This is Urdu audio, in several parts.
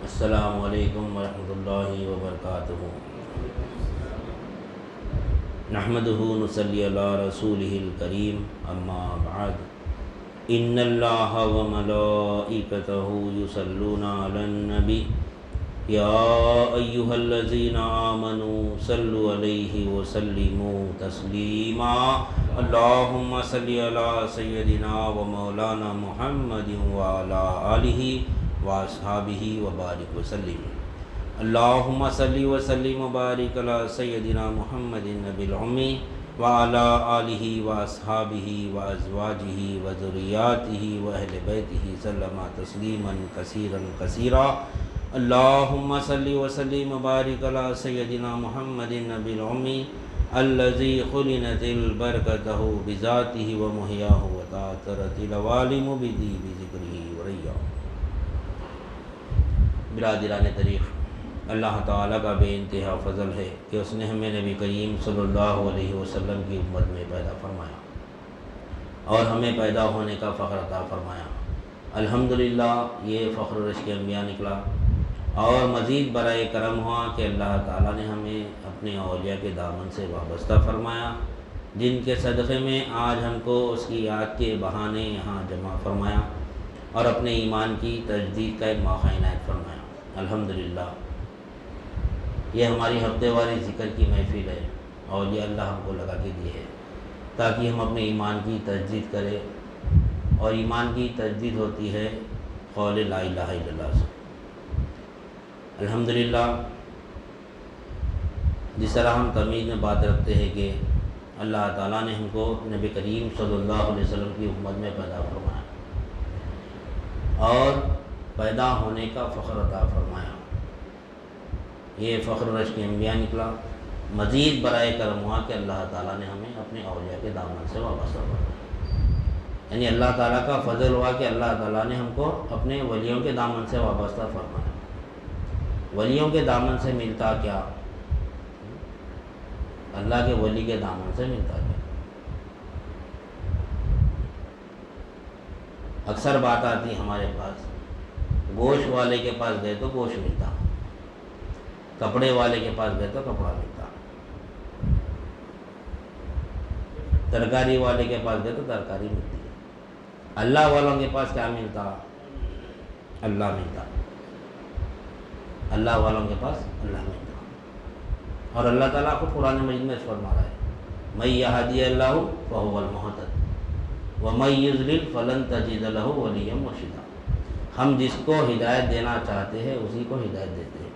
السلام علیکم ورحمۃ اللہ وبرکاتہ۔ نحمدہ نصلی علی رسولہ الکریم، اما بعد، ان اللہ وملائکتہ یصلون علی النبی یا ایہا الذین آمنوا صلوا علیہ وسلموا تسلیما۔ اللہم صلی علی سیدنا و مولانا محمد وعلی آلہ واصحابہ وبارک وسلم۔ اللہم صلی وسلم وبارک علی سیدنا محمد النبی الامی وعلی آلہ واصحابہ وازواجہ وذریاتہ واہل بیتہ سلم تسلیما کثیرا کثیرا۔ اللہم صلی وسلم وبارک علی سیدنا محمد النبی الامی الذی خلنت البرکتہ بذاتہ ومحیاہ وتعطرت العوالم بذکرہ وریا۔ برادران طریق، اللہ تعالیٰ کا بے انتہا فضل ہے کہ اس نے ہمیں نبی کریم صلی اللہ علیہ وسلم کی امت میں پیدا فرمایا اور ہمیں پیدا ہونے کا فخر عطا فرمایا۔ الحمدللہ یہ فخر رشک انبیاء نکلا، اور مزید برائے کرم ہوا کہ اللہ تعالیٰ نے ہمیں اپنے اولیاء کے دامن سے وابستہ فرمایا، جن کے صدقے میں آج ہم کو اس کی یاد کے بہانے یہاں جمع فرمایا اور اپنے ایمان کی تجدید کا ایک موقع عنایت فرمایا۔ الحمدللہ یہ ہماری ہفتے واری ذکر کی محفل ہے، اولیاء اللہ ہم کو لگا کے دی ہے تاکہ ہم اپنے ایمان کی تجدید کریں، اور ایمان کی تجدید ہوتی ہے قول لا الہ الا اللہ سے۔ الحمدللہ جس طرح ہم تمیز میں بات رکھتے ہیں کہ اللہ تعالیٰ نے ہم کو نبی کریم صلی اللہ علیہ وسلم کی امت میں پیدا فرمایا اور پیدا ہونے کا فخر عطا فرمایا، یہ فخر رشک انبیاء نکلا۔ مزید برائے کرم ہوا کہ اللہ تعالیٰ نے ہمیں اپنے اولیاء کے دامن سے وابستہ فرمایا، یعنی اللہ تعالیٰ کا فضل ہوا کہ اللہ تعالیٰ نے ہم کو اپنے ولیوں کے دامن سے وابستہ فرمایا۔ ولیوں کے دامن سے ملتا کیا؟ اللہ کے ولی کے دامن سے ملتا کیا؟ اکثر بات آتی ہمارے پاس، گوشت والے کے پاس گئے تو گوشت ملتا، کپڑے والے کے پاس گئے تو کپڑا ملتا، ترکاری والے کے پاس گئے تو ترکاری ملتی ہے۔ اللہ والوں کے پاس کیا ملتا؟ اللہ ملتا، اللہ والوں کے پاس اللہ ملتا۔ اور اللہ تعالیٰ کو قرآن مجید میں فرما رہا ہے، من یہدی اللہ فہو المہتد ومن یضلل فلن تجد لہ ولیا مرشدا۔ ہم جس کو ہدایت دینا چاہتے ہیں اسی کو ہدایت دیتے ہیں،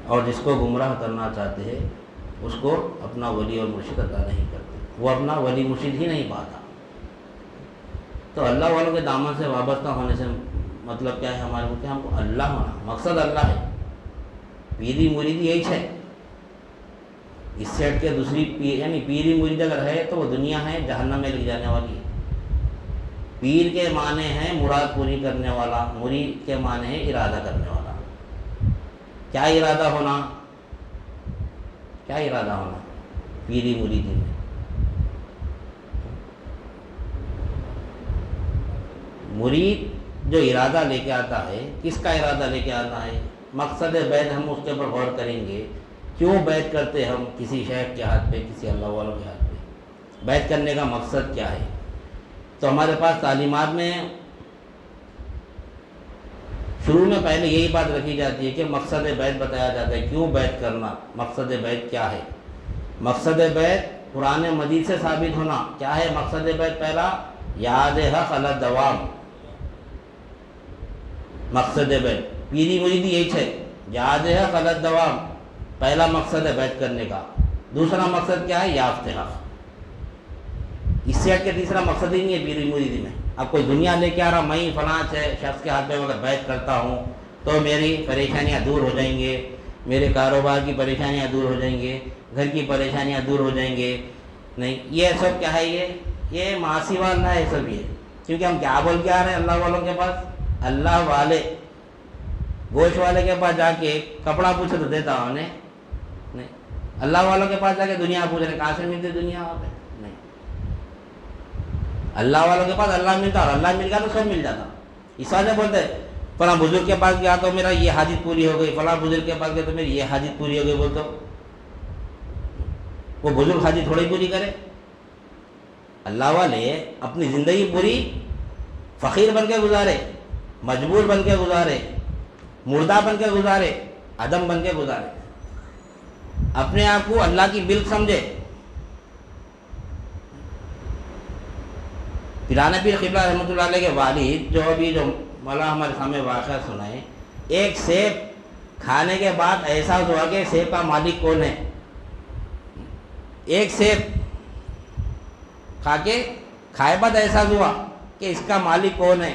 اور جس کو گمراہ کرنا چاہتے ہیں اس کو اپنا ولی اور مرشد عطا نہیں کرتے، وہ اپنا ولی مرشد ہی نہیں پاتا۔ تو اللہ والوں کے دامن سے وابستہ ہونے سے مطلب کیا ہے ہمارے کو؟ کہ ہم کو اللہ ہونا، مقصد اللہ ہے۔ پیری مریدی یہی ہے، اس سے ہٹ کے دوسری یعنی پیری مرید اگر ہے تو وہ دنیا ہے، جہنم میں لے جانے والی ہے۔ پیر کے معنی ہے مراد پوری کرنے والا، مرید کے معنی ہے ارادہ کرنے والا۔ کیا ارادہ ہونا؟ کیا ارادہ ہونا پیری مریدی میں؟ مرید جو ارادہ لے کے آتا ہے، کس کا ارادہ لے کے آتا ہے؟ مقصد بیعت ہم اس کے اوپر غور کریں گے، کیوں بیعت کرتے ہم کسی شیخ کے ہاتھ پہ، کسی اللہ والوں کے ہاتھ پہ؟ بیعت کرنے کا مقصد کیا ہے؟ تو ہمارے پاس تعلیمات میں شروع میں پہلے یہی بات رکھی جاتی ہے کہ مقصد بیعت بتایا جاتا ہے، کیوں بیعت کرنا، مقصد بیعت کیا ہے؟ مقصد بیعت قرآن مجید سے ثابت ہونا۔ کیا ہے مقصد بیعت؟ پہلا، یاد حق علی دوام۔ مقصد بیعت پیری مریدی یہی ہے، یاد حق علی دوام، پہلا مقصد ہے بیعت کرنے کا۔ دوسرا مقصد کیا ہے؟ یافت حق۔ اس سے ہٹ کے تیسرا مقصد ہی نہیں ہے پیری مریدی میں۔ اب کوئی دنیا لے کے آ رہا، میں فلاں شخص کے ہاتھ پہ اگر بیعت کرتا ہوں تو میری پریشانیاں دور ہو جائیں گے، میرے کاروبار کی پریشانیاں دور ہو جائیں گے، گھر کی پریشانیاں دور ہو جائیں گے۔ نہیں، یہ سب کیا ہے؟ یہ معاصی والا ہے سب یہ، کیونکہ ہم کیا بول کے آ رہے ہیں اللہ والوں کے پاس؟ اللہ والے گوشت والے کے پاس جا کے کپڑا پوچھے تو دیتا ہوں نہیں، اللہ والوں کے پاس جا کے دنیا پوچھ رہے کہاں سے ملتی دنیا وہاں پہ؟ نہیں، اللہ والوں کے پاس اللہ ملتا، اور اللہ مل گیا تو سب مل جاتا۔ اس وجہ بولتے فلاں بزرگ کے پاس گیا تو میرا یہ حاجت پوری ہو گئی، فلاں بزرگ کے پاس گیا تو میری یہ حاجت پوری ہو گئی، بول تو وہ بزرگ حاجت تھوڑی پوری کرے؟ اللہ والے اپنی زندگی پوری فقیر بن کے گزارے، مجبور بن کے گزارے، مردہ بن کے گزارے، عدم بن کے گزارے، اپنے آپ کو اللہ کی ملک سمجھے۔ پیرانے پیر قبلہ رحمۃ اللہ علیہ کے والد جو مولا ہمارے سامنے واقعہ سنائے، ایک سیب کھانے کے بعد احساس ہوا کہ سیب کا مالک کون ہے۔ ایک سیب کھائے بعد احساس ہوا کہ اس کا مالک کون ہے۔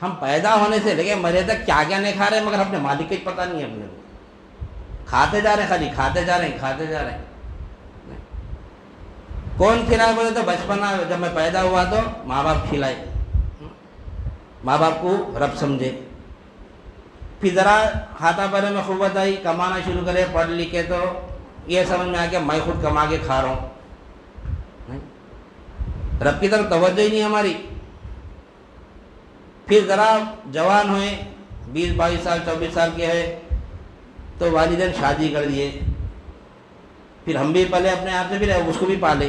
ہم پیدا ہونے سے لے کے مرے تک کیا کیا نہیں کھا رہے، مگر اپنے مالک کا ہی پتہ نہیں ہے اپنے کو، کھاتے جا رہے ہیں، خالی کھاتے جا رہے ہیں۔ کون کھلائے بولے تو بچپنا جب میں پیدا ہوا تو ماں باپ کھلائے، ماں باپ کو رب سمجھے، پھر ذرا ہاتھا پیروں میں قوت آئی، کمانا شروع کرے، پڑھ لکھے تو یہ سمجھ میں آ کہ میں خود کما کے کھا رہا ہوں، رب کی طرف توجہ ہی نہیں ہماری۔ پھر ذرا جوان ہوئے، 20-22 سال 24 سال کے ہوئے تو والدین شادی کر دیے، پھر ہم بھی پالے اپنے آپ سے، پھر اس کو بھی پالے،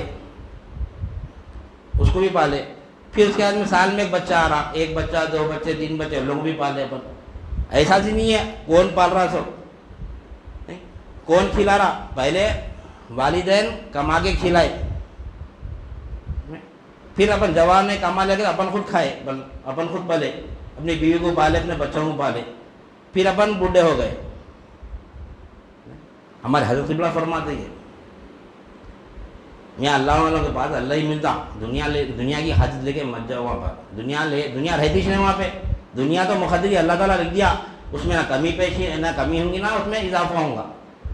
پھر اس کے بعد میں سال میں ایک بچہ آ رہا، 1 بچہ 2 بچے 3 بچے، لوگ بھی پالے اپن۔ ایسا ہی نہیں ہے کون پال رہا سب، کون کھلا رہا، پہلے والدین کما کے کھلائے، پھر اپن جوان نے کما لے کے اپن خود کھائے، اپن خود پالے، اپنی بیوی کو پالے، اپنے بچوں کو پالے، پھر اپن بوڑھے ہو گئے۔ ہمارے حضرت قبلہ فرماتے ہیں یہاں اللہ والوں کے پاس اللہ ہی ملتا، دنیا کی حاجت لے کے مت جاؤ وہاں پر، دنیا رہتی نہیں وہاں پہ، دنیا تو مقدر اللہ تعالیٰ لکھ دیا، اس میں نہ کمی پیشی نہ کمی ہوں گی، نہ اس میں اضافہ ہوگا۔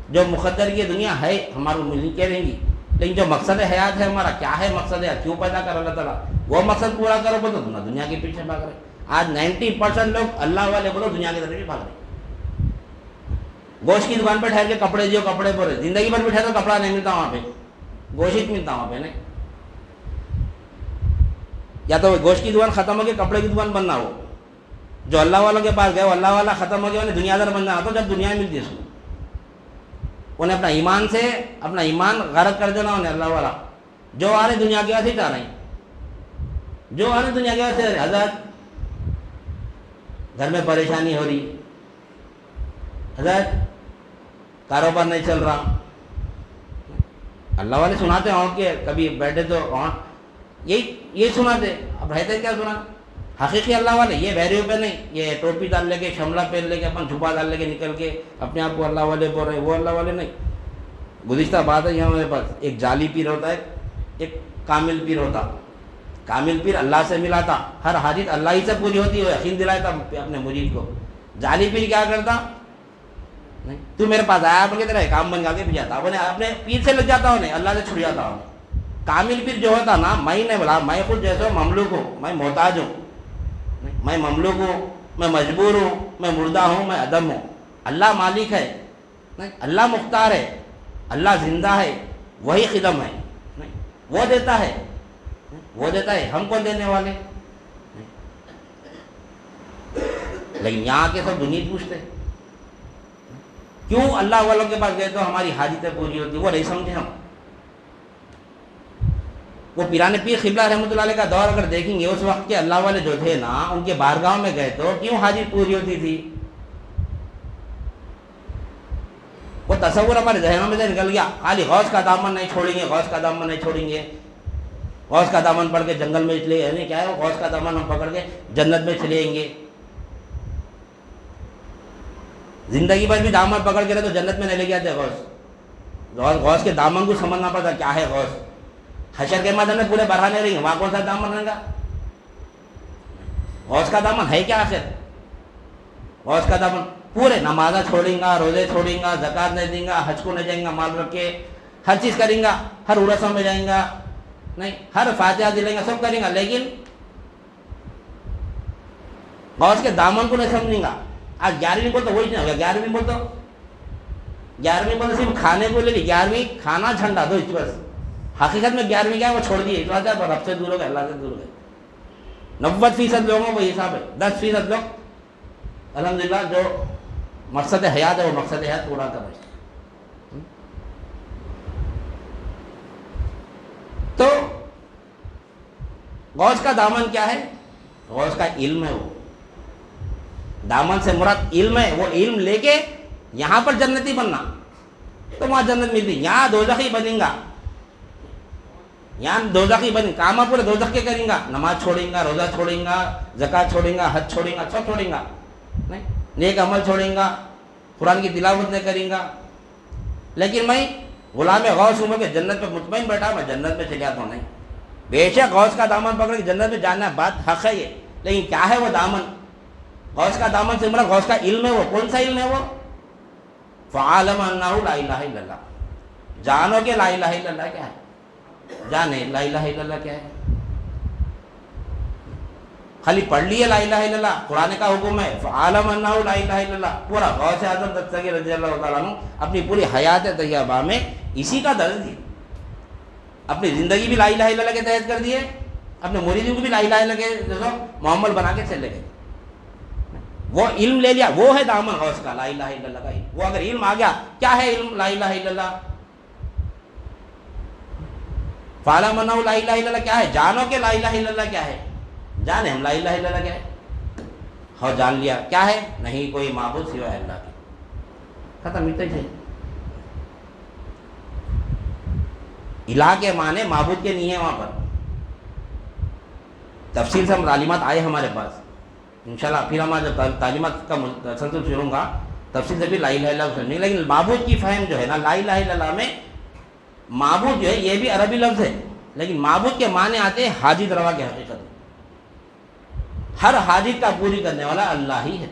جو مقدر کی دنیا ہے ہمارے ملنے کے رہیں گی، لیکن جو مقصد حیات ہے ہمارا، کیا ہے مقصد ہے، کیوں پیدا کر اللہ تعالیٰ، وہ مقصد پورا کرو بولو تو دنیا کے پیچھے بھاگ رہے۔ آج 90% لوگ اللہ والے بولو دنیا کی طرف ہی بھاگ رہے۔ گوشت کی دکان پہ ٹھہر کے کپڑے جو کپڑے پورے زندگی بھر بیٹھے تو کپڑا نہیں ملتا وہاں پہ، گوشت ملتا وہاں پہ نہیں، یا تو گوشت کی دکان ختم ہو گئی کپڑے کی دکان بننا ہو۔ جو اللہ والوں کے پاس گئے وہ اللہ والا ختم ہو گیا، انہیں دنیا دار بننا تو جب دنیا ملتی ہے اس کو، انہیں اپنا ایمان سے اپنا ایمان غارت کر دینا انہیں اللہ والا۔ جو آ رہے دنیا کے واسطے چاہ رہے ہیں، جو آ رہے دنیا کے واسطے، حضرت گھر میں پریشانی ہو رہی، حضرت کاروبار نہیں چل رہا، اللہ والے سناتے ہوں کہ کبھی بیٹھے تو یہی سناتے، اب رہتے کیا سنا؟ حقیقی اللہ والے یہ بہریوں پہ نہیں، یہ ٹوپی ڈال لے کے شملہ پہن لے کے اپن چھپا ڈال لے کے نکل کے اپنے آپ کو اللہ والے بول رہے، وہ اللہ والے نہیں۔ گزشتہ بات ہے یہاں ہمارے پاس ایک جعلی پیر ہوتا ہے، ایک کامل پیر ہوتا۔ کامل پیر اللہ سے ملا تھا، ہر حاجت اللہ ہی سے پوری ہوتی ہے، یقین دلایا تھا اپنے مرید کو۔ جعلی پیر کیا کرتا؟ نہیں تو میرے پاس آیا بول کے تیرا کام بن کے بھی جاتا، انہیں اپنے پیر سے لگ جاتا، انہیں اللہ سے چھڑ جاتا۔ کامل پیر جو ہوتا نا، میں نے بولا میں خود جیسا مملوک ہوں، میں محتاج ہوں، میں مملوک ہوں، میں مجبور ہوں، میں مردہ ہوں، میں عدم ہوں، اللہ مالک ہے، اللہ مختار ہے، اللہ زندہ ہے، وہی خدم ہے، وہ دیتا ہے، ہم کون دینے والے؟ لیکن یہاں کے سب دنیا پوچھتے کیوں اللہ والوں کے پاس گئے تو ہماری حاجتیں پوری ہوتی، وہ نہیں سمجھے ہم۔ وہ پیرانے پیر قبلہ رحمۃ اللہ علیہ کا دور اگر دیکھیں گے، اس وقت کے اللہ والے جو تھے نا، ان کے بارگاہوں میں گئے تو کیوں حاجت پوری ہوتی تھی؟ وہ تصور ہمارے ذہنوں میں سے نکل گیا، خالی غوث کا دامن نہیں چھوڑیں گے، غوث کا دامن نہیں چھوڑیں گے، غوث کا دامن پڑھ کے جنگل میں چلے یعنی کیا ہے، وہ غوث کا دامن ہم پکڑ کے جنت میں چلے جائیں گے۔ زندگی بھر بھی دامن پکڑ کے رہے تو جنت میں نہیں لے جاتے غوث کے دامن کو سمجھنا پڑتا کیا ہے غوث۔ حشر کے میدان میں پورے برہانے رہیں گے، وہاں کون سا دامن رہے گا؟ غوث کا دامن ہے کیا آخر؟ غوث کا دامن پورے نمازیں چھوڑیں گا، روزے چھوڑیں گا، زکات نہیں دیں گا، حج کو نہیں جائیں گا، مال رکھ کے ہر چیز کریں گا، ہر عرصوں میں جائیں گا، نہیں ہر فاتحہ دلیں گا، سب کریں گا، لیکن غوث کے دامن کو نہیں سمجھیں گا۔ آج 11ویں بول تو وہی نہیں ہوگا، 11ویں بول تو صرف کھانے کو لے لی، 11ویں کھانا جھنڈا دو اس بس۔ حقیقت میں 11ویں کیا ہے وہ چھوڑ دیے، اس واسطے رب سے دور ہو گئے، اللہ سے دور ہو گئے۔ 90% لوگوں کو یہ حساب ہے، 10% لوگ الحمدللہ جو مقصد حیات ہے وہ مقصد حیات پورا کر رہے ہیں. تو غوث کا دامن کیا ہے؟ غوث کا علم ہے. وہ دامن سے مراد علم ہے. وہ علم لے کے یہاں پر جنتی بننا تو وہاں جنت ملتی. یہاں دوزخی بنیں گا, یہاں دوزخی بن کام پورے دوزخ کے کریں گا, نماز چھوڑیں گا, روزہ چھوڑیں گا, زکوٰۃ چھوڑیں گا, حج چھوڑیں گا, سب چھوڑیں گا, نہیں نیک عمل چھوڑیں گا, قرآن کی تلاوت نہیں کریں گا. لیکن میں غلام غوث ہوں کہ جنت پہ مطمئن بیٹھا, میں جنت میں چلے جاتا ہوں. نہیں, بے شک غوث کا دامن پکڑ کے جنت میں جانا بات حق ہے یہ, لیکن کیا ہے وہ دامن؟ غوث کا دامن سے مراد غوث کا علم ہے. وہ کون سا علم ہے؟ وہ فعالم انہ لا الہ الا اللہ. جانو کہ لا الہ الا اللہ کیا ہے, جانے لا الہ الا اللہ کیا ہے. خالی پڑھ لیے لا الہ الا اللہ, قرآن کا حکم ہے فعالم انہ لا الہ الا اللہ. پورا غوث اعظم دستگیر رضی اللہ تعالیٰ عنہ اپنی پوری حیات طیبہ میں اسی کا درس دیا. اپنی زندگی بھی لا الہ الا اللہ کے تحت کر دیے, اپنے مریدوں کو بھی لا الہ الا اللہ کے معامل بنا کے چلے گئے. وہ علم لے لیا, وہ ہے دامن غوث کا, لا الہ الا اللہ کا علم. وہ اگر علم آ گیا, کیا ہے علم؟ لا الہ الا اللہ. فعلم انہ لا الہ الا اللہ کیا ہے؟ جانو کہ لا الہ الا اللہ کیا ہے. جانے ہم لا الہ الا اللہ کیا ہے, اور جان لیا کیا ہے, نہیں کوئی معبود سوائے اللہ کے. ختم. اتنے تھے. الہ کے معنی معبود کے نہیں ہے. وہاں پر تفصیل سے ہم تعلیمات آئے ہمارے پاس انشاءاللہ. پھر ہمارا جب تعلیمات کا سلسلہ شروع ہوگا تفصیل سے بھی لا الہ الا اللہ سمجھیں. لیکن معبود کی فہم جو ہے نا, لا الہ الا اللہ میں معبود جو ہے یہ بھی عربی لفظ ہے, لیکن معبود کے معنی آتے ہیں حاجت روا کے حقیقت میں. ہر حاجت کا پوری کرنے والا اللہ ہی ہے,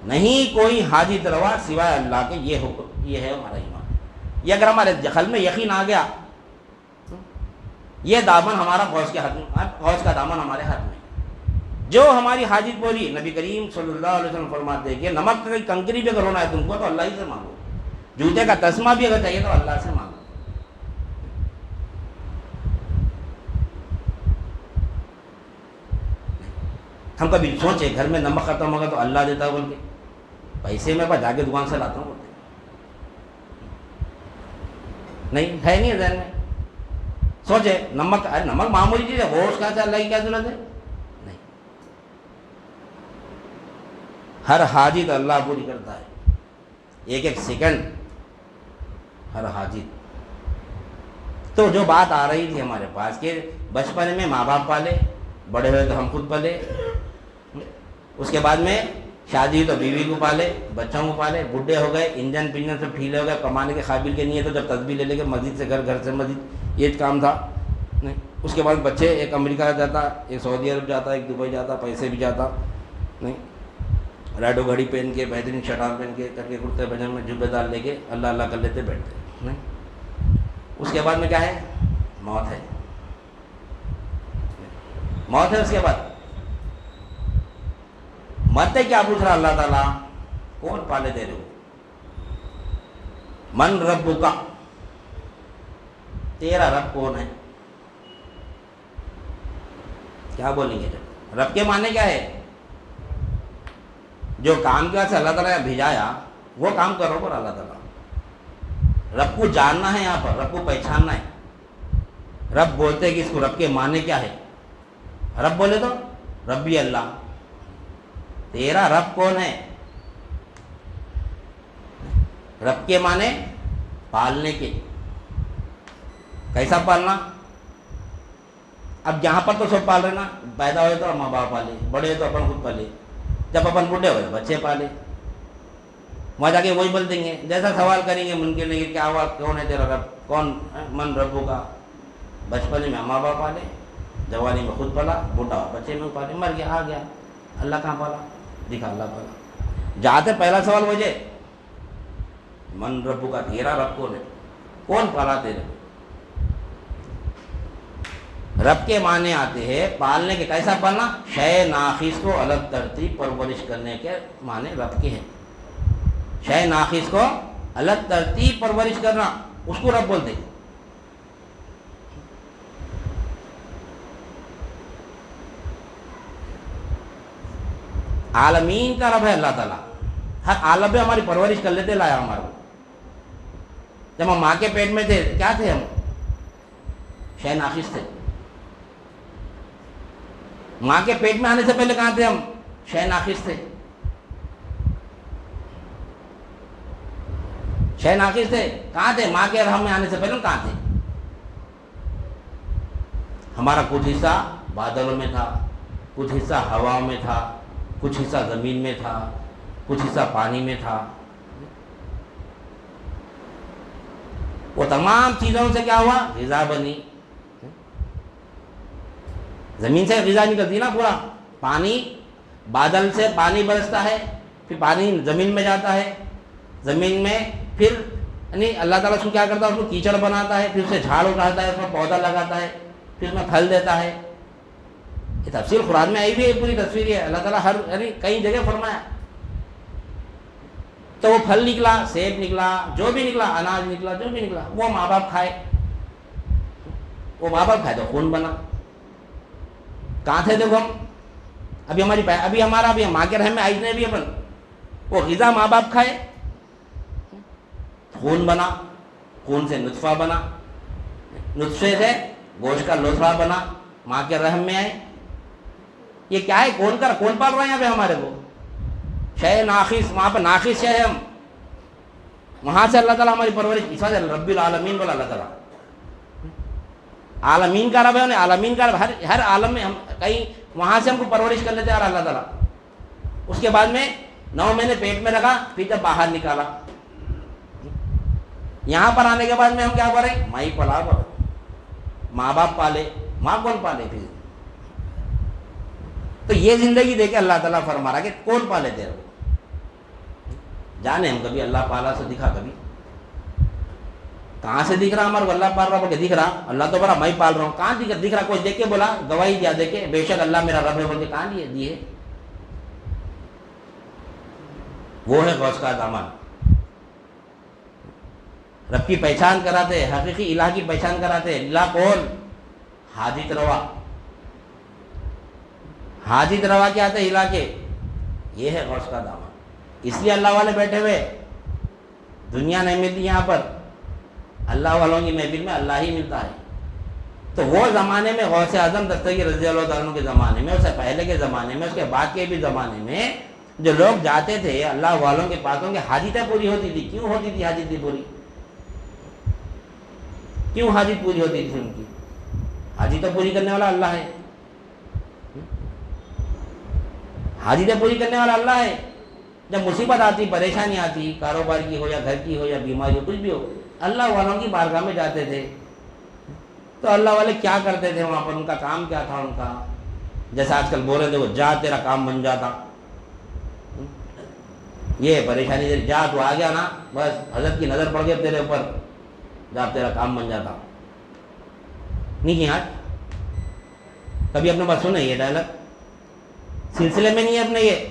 نہیں کوئی حاجت روا سوائے اللہ کے. یہ حکم, یہ ہے ہمارا ایمان. یہ اگر ہمارے قلب میں یقین آ گیا, یہ دامن ہمارا غوث کے ہاتھ میں, غوث کا دامن ہمارے ہاتھ میں. جو ہماری حاجت پوری, نبی کریم صلی اللہ علیہ وسلم فرماتے ہیں کہ نمک کی کنکری بھی اگر ہونا ہے تم کو تو اللہ ہی سے مانگو, جوتے کا تسمہ بھی اگر چاہیے تو اللہ سے مانگو. ہم کبھی سوچے گھر میں نمک ختم ہوگا تو اللہ دیتا بول کے, پیسے میں جا کے دکان سے لاتا ہوں بولتے, نہیں ہے نہیں ذہن میں. سوچے نمک, ارے نمک معمولی چیز ہے, وہ اس کا اللہ کی کیا ضرورت ہے. نہیں, ہر حاجت اللہ پوری کرتا ہے, ایک ایک سیکنڈ ہر حاجت. تو جو بات آ رہی تھی ہمارے پاس کہ بچپن میں ماں باپ پالے, بڑے ہوئے تو ہم خود پالے, اس کے بعد میں شادی ہوئی تو بیوی کو پالے, بچوں کو پالے, بڈھے ہو گئے, انجن پنجن سب ڈھیلے ہو گئے, کمانے کے قابل کے نہیں ہے تو جب تسبیح لے لے کے مسجد سے گھر, گھر سے مسجد, یہ کام تھا. نہیں, اس کے بعد بچے, ایک امریکہ جاتا, ایک سعودی عرب جاتا, ایک دبئی جاتا, پیسے بھی جاتا, نہیں ریڈو گھڑی پہن کے, بہترین شراب پہن کے, کر کے کرتے بجن میں جبے دار لے کے اللہ اللہ کر لیتے بیٹھتے. نہیں, اس کے بعد میں کیا ہے, موت ہے. موت ہے. اس کے بعد مرتے کیا پوچھ رہا اللہ تعالیٰ, کون پالے دے رہے ہو, من ربک, تیرا رب کون ہے. کیا بولیں گے جب رب کے معنی کیا ہے, جو کام کی وجہ سے اللہ تعالیٰ نے بھیجایا وہ کام کرو پر اللہ تعالیٰ. رب کو جاننا ہے, یہاں پر رب کو پہچاننا ہے. رب بولتے ہیں کہ اس کو رب کے معنی کیا ہے, رب بولے تو ربی اللہ. تیرا رب کون ہے, رب کے معنی پالنے کے. کیسا پالنا, اب یہاں پر تو سب پال رہے نا, پیدا ہوئے تو ماں باپ پالے, بڑے ہوئے تو اپن خود پالے, جب اپن بوڑھے ہوئے بچے پالے. وہاں جا کے وہی بول دیں گے, جیسا سوال کریں گے ممکن نہیں کہ کیا ہوا, کون ہے تیرا رب, کون من ربو کا. بچپن میں ماں باپ پالے, جوانی میں خود پالا, بوڑھا بچے میں پالے, مر گیا, آ گیا, اللہ کہاں پالا, دکھا اللہ پالا. جاتے پہلا سوال مجھے, من ربو کا, تیرا رب کون ہے, کون پالا تیرے. رب کے معنی آتے ہیں پالنے کے. کیسا پالنا, شے ناخیص کو الگ ترتیب پرورش کرنے کے معنی رب کے ہیں. شے ناخیص کو الگ ترتیب پرورش کرنا, اس کو رب بولتے. عالمین کا رب ہے اللہ تعالیٰ، ہر عالم میں ہماری پرورش کر لیتے، لایا ہمارے کو۔ جب ہم ماں کے پیٹ میں تھے کیا تھے؟ ہم شے ناقص تھے۔ ماں کے پیٹ میں آنے سے پہلے کہاں تھے ہم؟ شے ناقص تھے، شے ناقص تھے۔ کہاں تھے؟ ماں کے رحم میں آنے سے پہلے کہاں تھے؟ ہمارا کچھ حصہ بادلوں میں تھا، کچھ حصہ ہواؤں میں تھا، کچھ حصہ زمین میں تھا، کچھ حصہ پانی میں تھا۔ وہ تمام چیزوں سے کیا ہوا؟ غذا بنی۔ زمین سے غذا نکلتی نا، پورا پانی، بادل سے پانی برستا ہے، پھر پانی زمین میں جاتا ہے، زمین میں پھر یعنی اللہ تعالیٰ اس کو کیا کرتا ہے؟ اس کو کیچڑ بناتا ہے، پھر اسے جھاڑ اٹھاتا ہے، اس میں پودا لگاتا ہے، پھر اس میں پھل دیتا ہے۔ یہ تفصیل قرآن میں آئی بھی ہے، پوری تصویر ہے، اللہ تعالیٰ ہر یعنی کئی جگہ فرمایا۔ تو وہ پھل نکلا، سیب نکلا، جو بھی نکلا، اناج نکلا، جو بھی نکلا، وہ ماں باپ کھائے، وہ ماں باپ کھائے تو خون بنا۔ کہاں تھے دیکھو ہم؟ ابھی ہمارا ماں کے رحم میں آئز نے بھی اپن وہ غذا ماں باپ کھائے، خون بنا، خون سے نطفہ بنا، نطفے سے گوشت کا لوتھڑا بنا، ماں کے رحم میں آئے۔ یہ کیا ہے؟ کون پال رہا ہے یہاں پہ ہمارے کو؟ شے ناقص، وہاں پہ ناقص شے ہے ہم، وہاں سے اللہ تعالیٰ ہماری پرورش، اس وجہ سے رب العالمین بولا اللہ تعالیٰ۔ عالمین کا رب ہے، عالمین کا رب، ہر عالم میں ہم کہیں وہاں سے ہم کو پرورش کر لیتے اللہ تعالیٰ۔ اس کے بعد میں 9 مہینے پیٹ میں رکھا، پھر جب باہر نکالا، یہاں پر آنے کے بعد میں ہم کیا کریں؟ ماں ہی پلا کر، ماں باپ پالے، ماں کون پالے پھر؟ تو یہ زندگی دے کے اللہ تعالیٰ فرما رہا کہ کون پالے تیرے کو؟ جانے ہم کبھی اللہ پالا سے دکھا، کبھی کہاں سے دکھ رہا ہمارے کو اللہ پال رہا؟ بولے دکھ رہا، اللہ تو بڑا میں پال رہا ہوں، کہاں دکھ رہا؟ کوئی دیکھ کے بولا، گواہی دیا دیکھے بے شک اللہ میرا رب ہے، بول کے کہاں دیے؟ وہ ہے غوث کا دامن، رب کی پہچان کراتے، حقیقی الہ کی پہچان کراتے۔ الہ کون؟ حاجت روا، حاجت روا کیا آتے الہ کے؟ یہ ہے غوث کا دامن۔ اس لیے اللہ والے بیٹھے ہوئے، دنیا نہیں ملتی یہاں پر، اللہ والوں کی محفل میں اللہ ہی ملتا ہے۔ تو وہ زمانے میں غوث اعظم دستگیر رضی اللہ عنہ کے زمانے میں، اس سے پہلے کے زمانے میں، اس کے بعد کے بھی زمانے میں جو لوگ جاتے تھے اللہ والوں کے پاس، ان کی حاجتیں پوری ہوتی تھی۔ کیوں ہوتی تھی حاجتیں پوری؟ کیوں حاجت پوری ہوتی تھی ان کی؟ حاجتیں پوری کرنے والا اللہ ہے، حاجتیں پوری کرنے والا اللہ ہے۔ جب مصیبت آتی، پریشانی آتی، کاروبار کی ہو یا گھر کی ہو یا بیماری ہو، کچھ بھی ہو، اللہ والوں کی بارگاہ میں جاتے تھے۔ تو اللہ والے کیا کرتے تھے وہاں پر؟ ان کا کام کیا تھا ان کا؟ جیسا آج کل بول رہے تھے وہ جا تیرا کام بن جاتا، یہ پریشانی دے، جا تو آ گیا نا، بس حضرت کی نظر پڑ گئی تیرے اوپر، جا تیرا کام بن جاتا۔ نہیں کی آج کبھی اپنے پاس سنے یہ ڈائلاگ؟ سلسلے میں نہیں ہے اپنے، یہ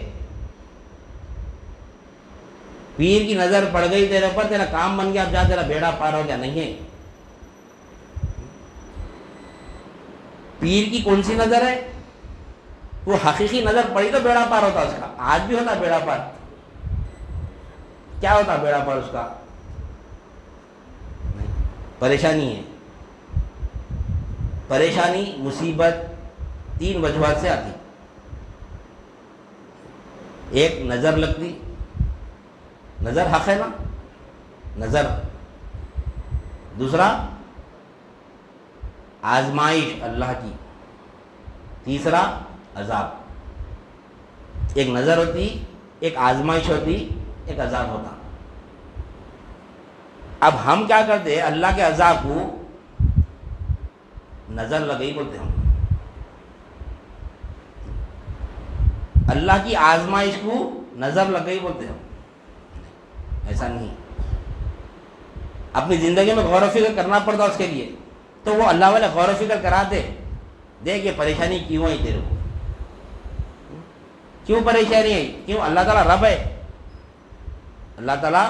پیر کی نظر پڑ گئی تیرے اوپر، تیرا کام بن گیا، اب جا تیرا بیڑا پار ہو گیا، نہیں ہے۔ پیر کی کون سی نظر ہے؟ وہ حقیقی نظر پڑی تو بیڑا پار ہوتا اس کا۔ آج بھی ہوتا بیڑا پار؟ کیا ہوتا بیڑا پار اس کا؟ پریشانی ہے، پریشانی مصیبت 3 وجوہات سے آتی۔ ایک نظر لگتی، نظر حق ہے نا، نظر۔ دوسرا آزمائش اللہ کی۔ تیسرا عذاب۔ ایک نظر ہوتی، ایک آزمائش ہوتی، ایک عذاب ہوتا۔ اب ہم کیا کرتے ہیں؟ اللہ کے عذاب کو نظر لگئی بولتے ہیں، اللہ کی آزمائش کو نظر لگئی بولتے ہیں۔ ایسا نہیں، اپنی زندگی میں غور و فکر کرنا پڑتا اس کے لیے۔ تو وہ اللہ والے غور و فکر کراتے، دیکھ یہ پریشانی کیوں ہے تیرے کو، کیوں پریشانی ہے؟ کیوں؟ اللہ تعالیٰ رب ہے، اللہ تعالیٰ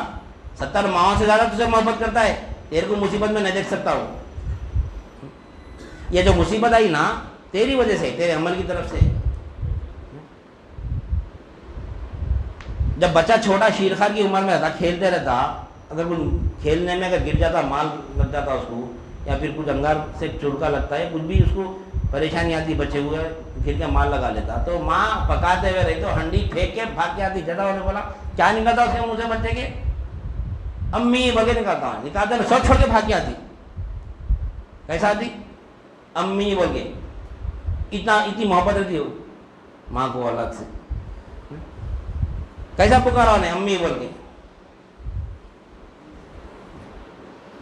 70 ماہوں سے زیادہ تجھے محبت کرتا ہے، تیرے کو مصیبت میں نہیں دیکھ سکتا ہو۔ یہ جو مصیبت آئی نا تیری وجہ سے، تیرے عمل کی طرف سے، جب بچہ چھوٹا شیرخوار کی عمر میں رہتا، کھیلتے رہتا، اگر کوئی کھیلنے میں اگر گر جاتا، مال لگ جاتا اس کو، یا پھر کچھ انگار سے چڑکا لگتا ہے، کچھ بھی اس کو پریشانی آتی، بچے ہوئے گر کے مال لگا لیتا، تو ماں پکاتے ہوئے رہی تو ہنڈی پھینک کے بھاگ کے آتی، جڑا نے بولا کیا نکلتا اس کے منہ سے بچے کے؟ امی بول کے نکالتا ہوں، نکالتے نا سب چھوڑ کے بھاگ کے آتی. کیسا آتی؟ امی بول کے. اتنی محبت رہتی ہو ماں کو اولاد سے. کیسا پکارا انہیں امی بول کے.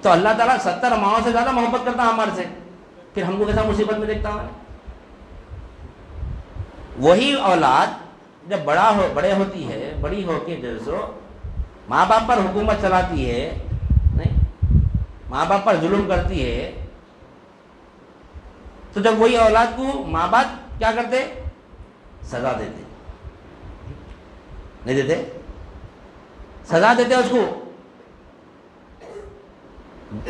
تو اللہ تعالیٰ 70 ماؤں سے زیادہ محبت کرتا ہے ہمارے سے، پھر ہم کو کیسا مصیبت میں دیکھتا ہے؟ وہی اولاد جب بڑے ہوتی ہے، بڑی ہو کے جو سو ماں باپ پر حکومت چلاتی ہے، نہیں ماں باپ پر ظلم کرتی ہے، تو جب وہی اولاد کو ماں باپ کیا کرتے؟ سزا دیتے. نہیں دیتے؟ سزا دیتے اس کو.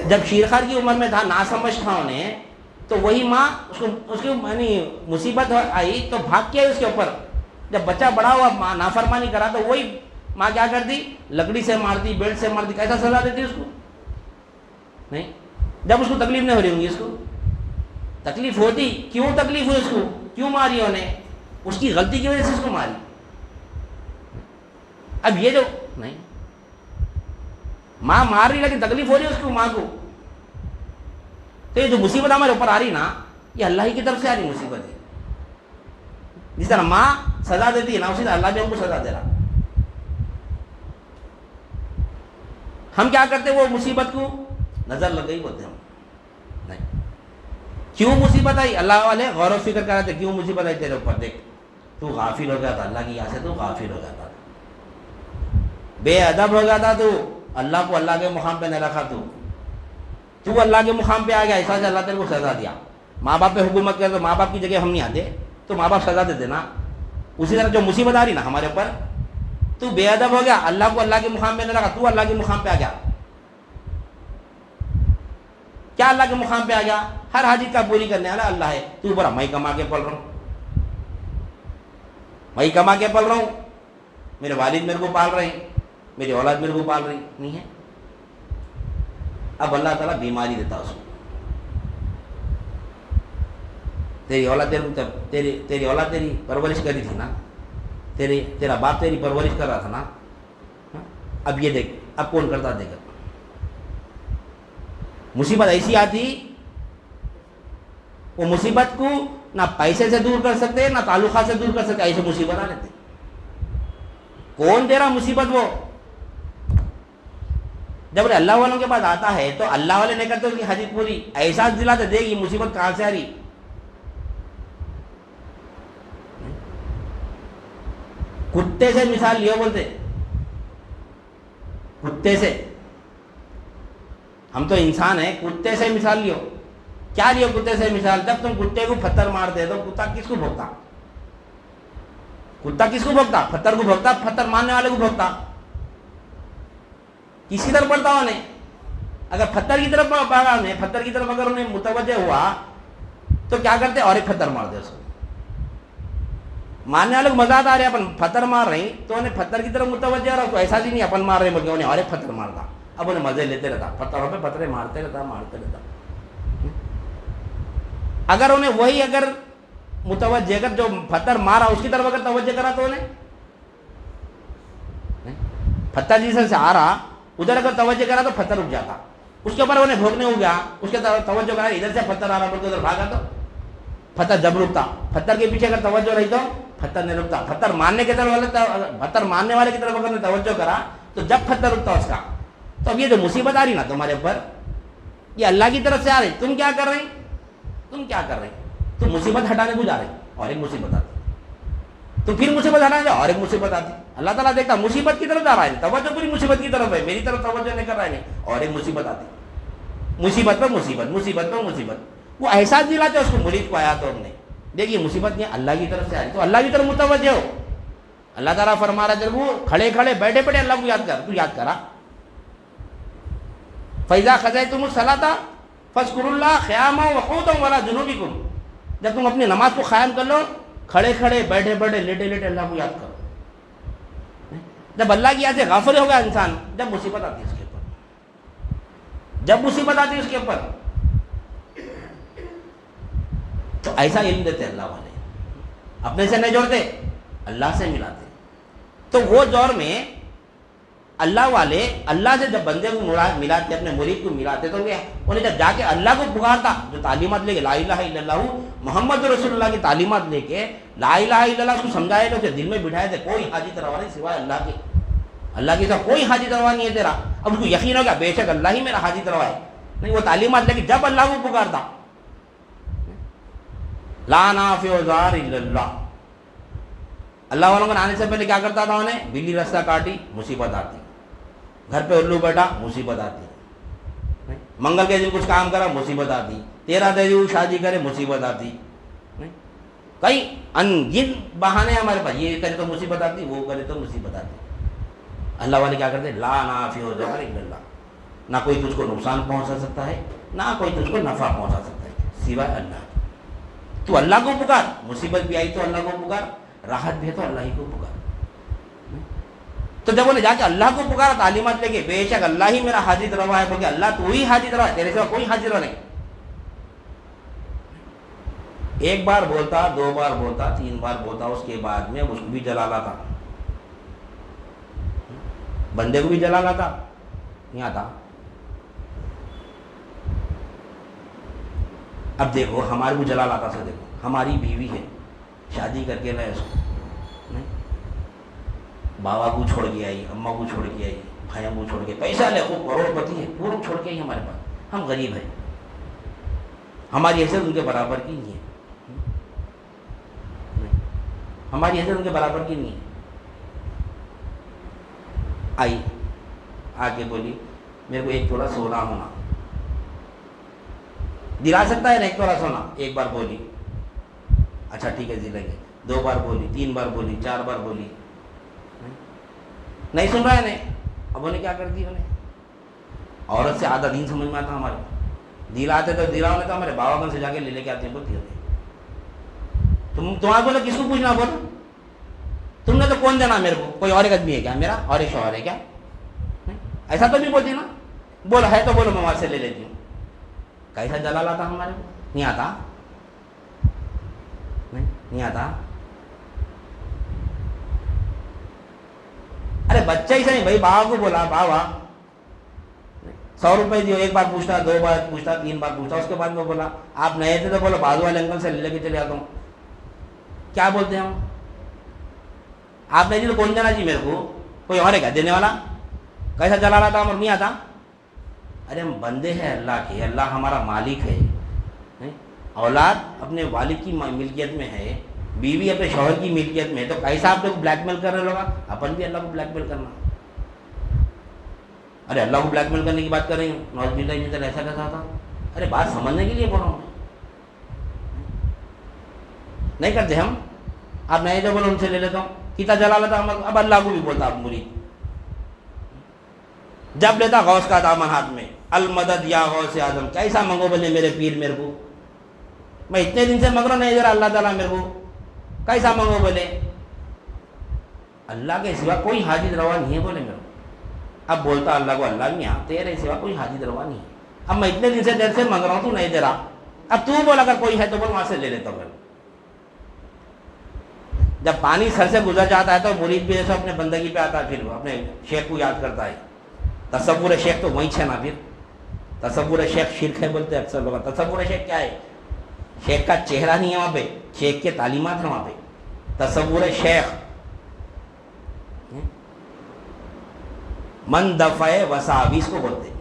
جب شیرخوار کی عمر میں تھا، ناسمجھ تھا انہیں، تو وہی ماں اس کی یعنی مصیبت آئی تو بھاگ کے اس کے اوپر. جب بچہ بڑا ہوا نافرمانی کرا تو وہی ماں کیا کرتی؟ لکڑی سے مارتی، بیلٹ سے مارتی. کیسا سزا دیتی اس کو؟ نہیں. جب اس کو تکلیف نہیں ہو رہی ہوں گی، اس کو تکلیف ہوتی. کیوں تکلیف ہوئی اس کو؟ کیوں ماری انہیں؟ اس کی غلطی کی وجہ سے اس کو ماری. اب یہ جو نہیں ماں مار رہی لیکن تکلیف ہو رہی ہے اس کو، ماں کو. تو یہ جو مصیبت ہمارے اوپر آ رہی نا، یہ اللہ ہی کی طرف سے آ رہی مصیبت ہے. جس طرح ماں سزا دیتی ہے نا، اسی طرح اللہ بھی ہم کو سزا دے رہا. ہم کیا کرتے؟ وہ مصیبت کو نظر لگ گئی بولتے ہم. نہیں. کیوں مصیبت آئی؟ اللہ والے غور و فکر کر رہے تھے کیوں مصیبت آئی تیرے اوپر. دیکھ تو غافل ہو گیا تھا اللہ کی یاد سے، تو غافل ہو گیا تھا، بے ادب ہو گیا تھا، تو اللہ کو اللہ کے مقام پہ نہیں رکھا. تو اللہ کے مقام پہ آ گیا، ایسا سے اللہ تیرے کو سزا دیا. ماں باپ پہ حکومت کر تو ماں باپ کی جگہ ہم نہیں آتے، تو ماں باپ سزا دیتے نا. اسی طرح جو مصیبت آ رہی نا ہمارے اوپر، تو بے ادب ہو گیا، اللہ کو اللہ کے مقام پہ نہیں رکھا، تو اللہ کے مقام پہ آ گیا. کیا اللہ کے مقام پہ آ گیا؟ ہر حاجت کا پوری کرنے والا اللہ ہے. تو بڑا میں کما کے پل رہا ہوں، میں کما کے پل رہا ہوں، میرے والد میرے کو پال رہے ہیں، میری اولاد میرے کو پال رہی نہیں ہے. اب اللہ تعالیٰ بیماری دیتا اس کو. تیری اولاد تیری پرورش کری تھی نا، تیرا باپ تیری پرورش کر رہا تھا نا. اب یہ دیکھ اب کون کرتا دیکھ. مصیبت ایسی آتی، وہ مصیبت کو نہ پیسے سے دور کر سکتے نہ تعلقات سے دور کر سکتے، ایسے مصیبت آ رہتے. کون دے رہا مصیبت؟ وہ جب اللہ والوں کے پاس آتا ہے تو اللہ والے نہیں کرتے اس کی حاجت پوری، احساس دلاتے دیکھ یہ مصیبت کہاں سے آ رہی. کتے سے مثال لیو بولتے، کتے سے. ہم تو انسان ہیں، کتے سے مثال لیو. کیا لیو کتے سے مثال؟ جب تم کتے کو پتھر مارتے تو کتا کس کو بھوکتا؟ کتا کس کو بھوکتا؟ پتھر کو بھوکتا، پتھر مارنے والے کو بھوکتا. کسی طرف پڑتا انہیں، اگر پتھر کی طرف بھاگا انہیں، پتھر کی طرف اگر انہیں متوجہ ہوا تو کیا کرتے؟ اور ایک پتھر مار دے اس کو. مارنے والے کو مزہ آتا آ رہے اپن پتھر مار رہے ہیں تو انہیں پتھر کی طرف متوجہ رہا تو ایسا ہی نہیں اپن مار رہے بلکہ انہیں اور ایک پتھر مارتا. اب انہیں مزے لیتے رہتا، پتھروں پہ پتھریں مارتے رہتا. اگر انہیں وہی اگر متوجہ کر جو پتھر مارا اس کی طرف اگر توجہ کرا تو انہیں پتھر جیسے سے آ رہا ادھر اگر توجہ کرا تو پتھر رک جاتا. اس کے اوپر انہیں بھوکنے ہو گیا، اس کے توجہ کرا ادھر سے پتھر آ رہا بلکہ ادھر بھاگا تو پتھر جب رکتا. پتھر کے پیچھے اگر توجہ رہی تو پتھر نہیں رکتا. پتھر مارنے کی طرف پتھر مارنے والے کی طرف اگر نے توجہ کرا تو جب پتھر رکتا اس کا. تو اب یہ جو مصیبت آ رہی نا تمہارے اوپر، یہ اللہ کی طرف سے آ رہی. تم کیا کر رہے؟ تم مصیبت ہٹانے کو جا رہے اور ایک مصیبت آتی. تو پھر مصیبت ہٹانے جاؤ اور ایک مصیبت آتی. اللہ تعالیٰ دیکھتا مصیبت کی طرف جا رہا ہے، توجہ پوری مصیبت کی طرف ہے، میری طرف توجہ نہیں کر رہا ہے، اور ایک مصیبت آتی. مصیبت پر مصیبت. وہ احساس دلاتے اس کو، مرید کو آیا تو ہم نے دیکھیے مصیبت نہیں اللہ کی طرف سے آ رہی تو اللہ کی طرف متوجہ ہو. اللہ تعالیٰ فرما رہا جب وہ کھڑے بیٹھے اللہ کو یاد کر. تو یاد کرا فَإِذَا قَضَيْتُمُ الصَّلَاةَ فَاذْكُرُوا اللَّهَ قِيَامًا وَقُعُودًا وَعَلَىٰ جُنُوبِكُمْ. جب تم اپنی نماز کو قائم کر لو، کھڑے بیٹھے لیٹے اللہ کو یاد کرو. جب اللہ کی یاد سے غافل ہوگا انسان، جب مصیبت آتی ہے اس کے اوپر، جب مصیبت آتی ہے اس کے اوپر، تو ایسا علم دیتے اللہ والے، اپنے سے نہیں جوڑتے، اللہ سے ملاتے۔ تو وہ دور میں اللہ والے اللہ سے جب بندے کو ملاتے، اپنے مرید کو ملاتے، تو انہیں جب جا کے اللہ کو پکارتا، جو تعلیمات لے کے لا الہ الا اللہ محمد رسول اللہ کی تعلیمات لے کے لا الہ الا اللہ کو سمجھائے، تو اسے دل میں بٹھائے تھے کوئی حاجت روا نہیں سوائے اللہ کی، اللہ کی سوا کوئی حاجت روا نہیں ہے تیرا۔ اب اس کو یقین ہو گیا بے شک اللہ ہی میرا حاجت روا ہے، نہیں وہ تعلیمات لے کے جب اللہ کو پکارتا، لا نافع ضار الا اللہ، اللہ والوں کو آنے سے پہلے کیا کرتا تھا انہیں؟ بلی رستہ کاٹی مصیبت آتی، گھر پہ الو بیٹھا مصیبت آتی، منگل کے دن کچھ کام کرا مصیبت آتی، 13 دن شادی کرے مصیبت آتی، کئی انگن بہانے ہمارے پاس، یہ کرے تو مصیبت آتی، وہ کرے تو مصیبت آتی۔ اللہ والے کیا کرتے؟ لا نافع ضار الا اللہ، نہ کوئی تجھ کو نقصان پہنچا سکتا ہے، نہ کوئی تجھ کو نفع پہنچا سکتا ہے سوائے اللہ۔ تو اللہ کو پکار، مصیبت بھی آئی تو اللہ کو پکار، راحت بھی ہے تو اللہ ہی کو پکار۔ تو جب انہیں جا کے اللہ کو پکارا تعلیمات لے کے، بے شک اللہ ہی میرا حاجت روا ہے، بلکہ اللہ تو ہی حاجت روا ہے، تیرے سوا کوئی حاجت روا نہیں۔ ایک بار بولتا، 2 بار بولتا، 3 بار بولتا، اس کے بعد میں اس کو بھی جلا لاتا، بندے کو بھی جلا لاتا، نہیں آتا۔ اب دیکھو ہمارے کو جلا لاتا سے، دیکھو ہماری بیوی ہے، شادی کر کے لائے اس کو، بابا کو چھوڑ کے آئی، اماں کو چھوڑ کے آئی، بھائیوں کو چھوڑ کے، پیسہ لے خوب کروڑ پتی ہے، پورا چھوڑ کے آئی ہمارے پاس، ہم غریب ہیں، ہماری حیثیت ان کے برابر کی نہیں ہے، ہماری حیثیت ان کے برابر کی نہیں ہے۔ آئی آ کے بولی میرے کو 1 تولا سونا ہونا، دلا سکتا ہے نا 1 تولا سونا؟ 1 بار بولی، اچھا ٹھیک ہے دلیں گے، 2 بار بولی، 3 بار بولی، 4 بار بولی، نہیں سن رہا ہے نہیں۔ اب انہیں کیا کر دی؟ انہیں عورت سے آدھا دین سمجھ میں آتا ہمارے، دلاتے تو دلاؤ نہیں تو ہمارے بابا گن سے جا کے لے کے آتے ہیں، بولتی ہوتی تمہارے بولے کس کو پوچھنا؟ بولو تم نے تو کون دینا میرے کو، کوئی اور ایک آدمی ہے کیا میرا، اور ایک شوہر ہے کیا؟ ایسا تو نہیں بولتی نا، بولو ہے تو بولو میں وہاں سے لے لیتی ہوں۔ کیسا جلال آتا ہمارے کو؟ نہیں آتا، نہیں آتا۔ ارے بچہ ہی صحیح بھائی، بابا کو بولا بابا 100 روپئے دیو، 1 بار پوچھتا، 2 بار پوچھتا، 3 بار پوچھتا، اس کے بعد میں بولا آپ نئے تھے تو بولو بازو والے انکل سے لے کے چلے آتا ہوں۔ کیا بولتے ہیں ہم؟ آپ نہیں دی تو کون دینا جی میرے کو، کوئی اور ہے کیا دینے والا؟ کیسا چلا رہا تھا ہم، نہیں آتا۔ ارے ہم بندے ہیں اللہ کے، اللہ ہمارا مالک ہے، اولاد اپنے والد کی ملکیت میں ہے، بیوی اپنے شوہر کی ملکیت میں ہے، تو کیسا آپ لوگ بلیک میل کر رہے لوگ؟ اپن بھی اللہ کو بلیک میل کرنا۔ ارے اللہ کو بلیک میل کرنے کی بات کر رہی ہوں، نوز باللہ من ذالک، ایسا کیسا تھا؟ ارے بات سمجھنے کے لیے بول رہا ہوں، نہیں کرتے ہم۔ آپ نہیں جو بولو ان سے لے لیتا ہوں، کتنا جلا لیتا ہم، اب اللہ کو بھی بولتا اب مرید، جب لیتا غوث کا دامن ہاتھ میں، المدد یا غوث اعظم، کیسا منگو بولے میرے پیر میرے کو، میں اتنے دن سے مانگ رہا نہیں ذرا اللہ تعالیٰ میرے کو، کیسا مانگو بولے؟ اللہ کے سوا کوئی حاجت روا نہیں ہے بولے میرے کو۔ اب بولتا اللہ کو، اللہ میاں تیرے سوا کوئی حاجت روا نہیں ہے، اب میں اتنے دن سے دیر سے مانگ رہا ہوں تو نہیں دے رہا، اب تو بول اگر کوئی ہے تو بول وہاں سے لے لیتا ہوں۔ جب پانی سر سے گزر جاتا ہے تو مرید بھی ایسا اپنے بندگی پہ آتا ہے، پھر اپنے شیخ کو یاد کرتا ہے۔ تصور شیخ تو وہیں ہے نا، پھر تصور شیخ شرک ہے بولتے ہیں اکثر لوگ۔ تصور شیخ کیا ہے؟ شیخ کا چہرہ نہیں ہے وہاں پہ، شیخ کے تعلیمات ہیں وہاں پہ۔ تصور شیخ من دفع وساویس کو بولتے ہیں،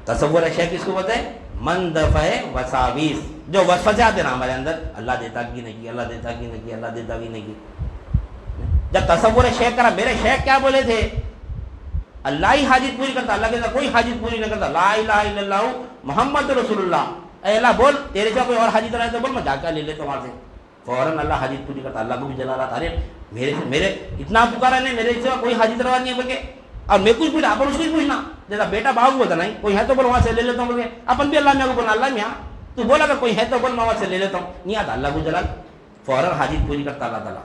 تصور شیخ کس کو بولتے ہیں؟ من دفع وساویس، جو وسوسے آتے نا ہمارے اندر، اللہ دیتا کی نہیں کی، اللہ دیتا کی نہیں کی، اللہ دیتا کی نہیں کی۔ جب تصور شیخ کرا، میرے شیخ کیا بولے تھے؟ اللہ ہی حاجت پوری کرتا، اللہ کے ساتھ کوئی حاجت پوری نہیں کرتا، لا الہ الا اللہ محمد رسول اللہ، اے اللہ بول تیرے سے کوئی اور حاجت رہے تو بول میں جا کے لے لیتا ہوں وہاں سے، فوراً اللہ حاجت پوری کرتا۔ اللہ کو بھی جلا رہا تھا، ارے میرے اتنا پکارا نہیں، میرے سے کوئی حاجت روا نہیں ہے بول کے، اور میں کچھ پوچھا اپن اس کو ہی پوچھنا، جیسا بیٹا باپ کو بولتا نہیں کوئی ہے تو بول وہاں سے لے لیتا ہوں بول کے، اپن بھی اللہ میاں کو بولنا اللہ میاں تو بول اگر کوئی ہے تو بول میں وہاں سے لے لیتا ہوں، نہیں آتا اللہ کو جلال، فوراً حاجت پوری کرتا اللہ تعالیٰ۔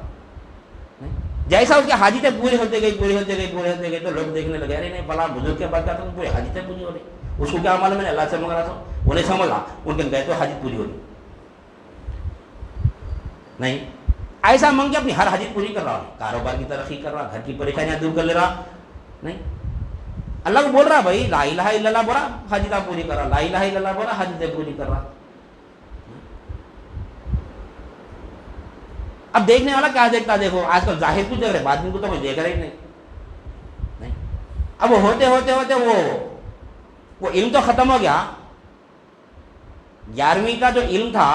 جیسا اس کی حاجتیں پوری ہوتے گئی تو لوگ دیکھنے لگے ارے نہیں فلاں بزرگ کے بعد تو پوری حاجتیں پوری ہو رہی. اس کو کیا معلوم ہے اللہ سے مانگ رہا تھا, انہیں سمجھا ان کے گئے تو حاجت پوری ہو رہی. نہیں, ایسا مانگ کے اپنی ہر حاجت پوری کر رہا, کاروبار کی ترقی کر رہا, گھر کی پریشانیاں دور کر لے رہا. نہیں, اللہ کو بول رہا بھائی لا الہ الا اللہ بولا حاجتیں پوری کر رہا, لا الہ الا اللہ بولا حاجتیں پوری کر رہا. اب دیکھنے والا کیا دیکھتا, دیکھو آج کل ظاہر کچھ دیکھ رہے, باطن کو تو کوئی دیکھ رہا ہی نہیں. اب ہوتے وہ علم تو ختم ہو گیا. 11ویں کا جو علم تھا,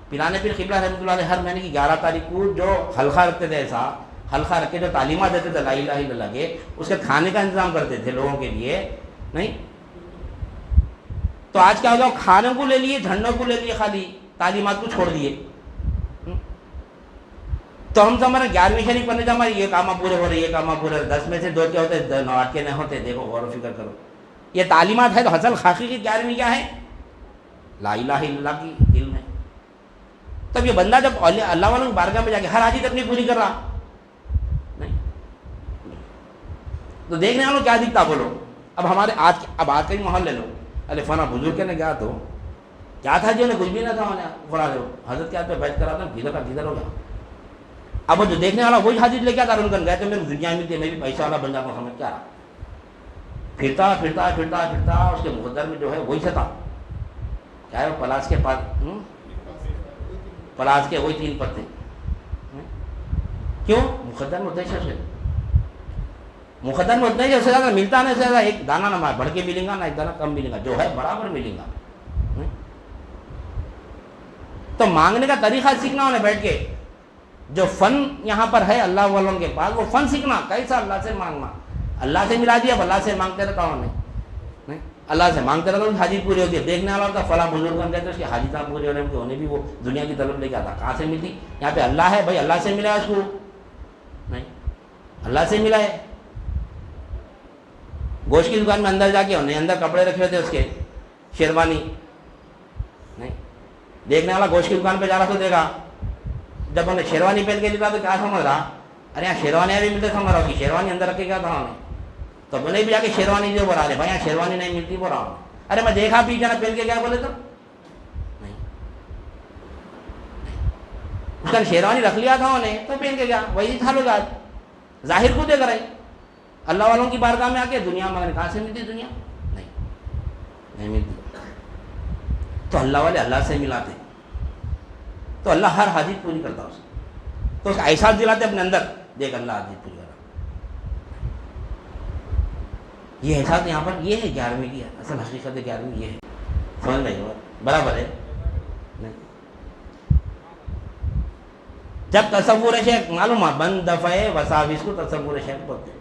پیرانے پیر قبلہ رحمۃ اللہ علیہ ہر مہینے کی 11 تاریخ کو جو حلقہ رکھتے تھے, ایسا حلقہ رکھ کے جو تعلیمات دیتے تھے لا الہ الا اللہ کے, اس کے کھانے کا انتظام کرتے تھے لوگوں کے لیے. نہیں تو آج کیا ہوگا, کھانے کو لے لیے, جھنڈوں کو لے لیے, خالی تعلیمات کو چھوڑ دیے. تو ہم تو ہمارے 11ویں شریف پڑھنے سے ہمارے یہ کام پورے ہو رہے, یہ کام پورے, 10 میں سے 2 کیا ہوتے, 8 کے نہیں ہوتے. دیکھو غور و فکر کرو, یہ تعلیمات ہے تو حاصل حقیقی 11ویں کیا ہے, لا الہ الا اللہ کی علم ہے. تب یہ بندہ جب اللہ والوں کی بارگاہ میں جا کے ہر حاجت اپنی پوری کر رہا نہیں, تو دیکھنے والوں کیا دکھتا بولو. اب ہمارے آج کا ہی ماحول لے لو, ارے فلاں بزرگ نے کیا تو کیا تھا, جو کچھ بھی نہ تھا, فلاں حضرت کیا پہ بیٹھ کر آتا, کدھر ہو گیا. اب جو دیکھنے والا وہی حاجت لے کے آتا, ان کا گئے تو میرے دنیا میں تھی, میں بھی پیسہ والا بن جاتا ہوں, سمجھ کیا رہا. پھرتا اس کے مقدر میں جو ہے وہی سے تھا, کیا ہے وہ پلاس کے پاس, پلاس کے وہی 3 پتے. کیوں مقدر میں مقدر میں اتنا ہی سے زیادہ ملتا نہیں, سے زیادہ ایک دانہ نہ بڑھ کے ملے گا, نہ ایک دانہ کم ملے گا, جو ہے برابر ملے گا. تو مانگنے کا طریقہ سیکھنا انہیں بیٹھ کے, جو فن یہاں پر ہے اللہ والوں کے پاس, وہ فن سیکھنا کیسا اللہ سے مانگنا. اللہ سے ملا دیا, اب اللہ سے مانگتے رہتا ہوں نہیں, اللہ سے مانگتے رہتا ہوں, حاجت پوری ہوتی ہے. دیکھنے والا ہوتا فلاں بزرگ بن گئے تو اس کی حاجتیں پوری ہو رہی ہیں, انہیں بھی وہ دنیا کی طرف لے کے آتا. کہاں سے ملتی, یہاں پہ اللہ ہے بھائی, اللہ سے ملا ہے اس کو نہیں, اللہ سے ملا ہے. گوشت کی دکان میں اندر جا کے انہیں اندر کپڑے رکھے ہوتے اس کے, شیروانی نہیں. دیکھنے والا گوشت کی دکان پہ جا رہا تو دیکھا, جب انہیں شیروانی پہن کے لیتا تو کیا سمجھ رہا, ارے یہاں شیروانیاں بھی ملتے, سمجھ رہا ہوں کہ شیروانی اندر رکھے گیا تھا انہیں. تو انہیں بھی جا کے شیروانی جو بولا رہے بھائی یہاں شیروانی نہیں ملتی, بول رہا ہوں. ارے میں دیکھا بھی جانا پہن کے کیا بولے تو نہیں, اس کا شیروانی رکھ لیا تھا انہیں تو پہن کے گیا, وہی تھا لوگ. آج ظاہر کو دیکھ رہے اللہ والوں کی بارگاہ میں آ کے دنیا مانگنے, کہاں سے ملتی دنیا نہیں ملتی. تو اللہ والے اللہ سے ملاتے, تو اللہ ہر حاجت پوری کرتا اس کو, تو اس کا احساس دلاتے اپنے اندر, دیکھ اللہ حاجت پوری کر رہا. یہ احساس یہاں پر یہ ہے 11ویں کی اصل حقیقت 11ویں یہ ہے, سمجھ نہیں برابر ہے. جب تصور شیخ معلوم ہے بند دفعہ وساوس کو تصور شیخ بولتے ہیں.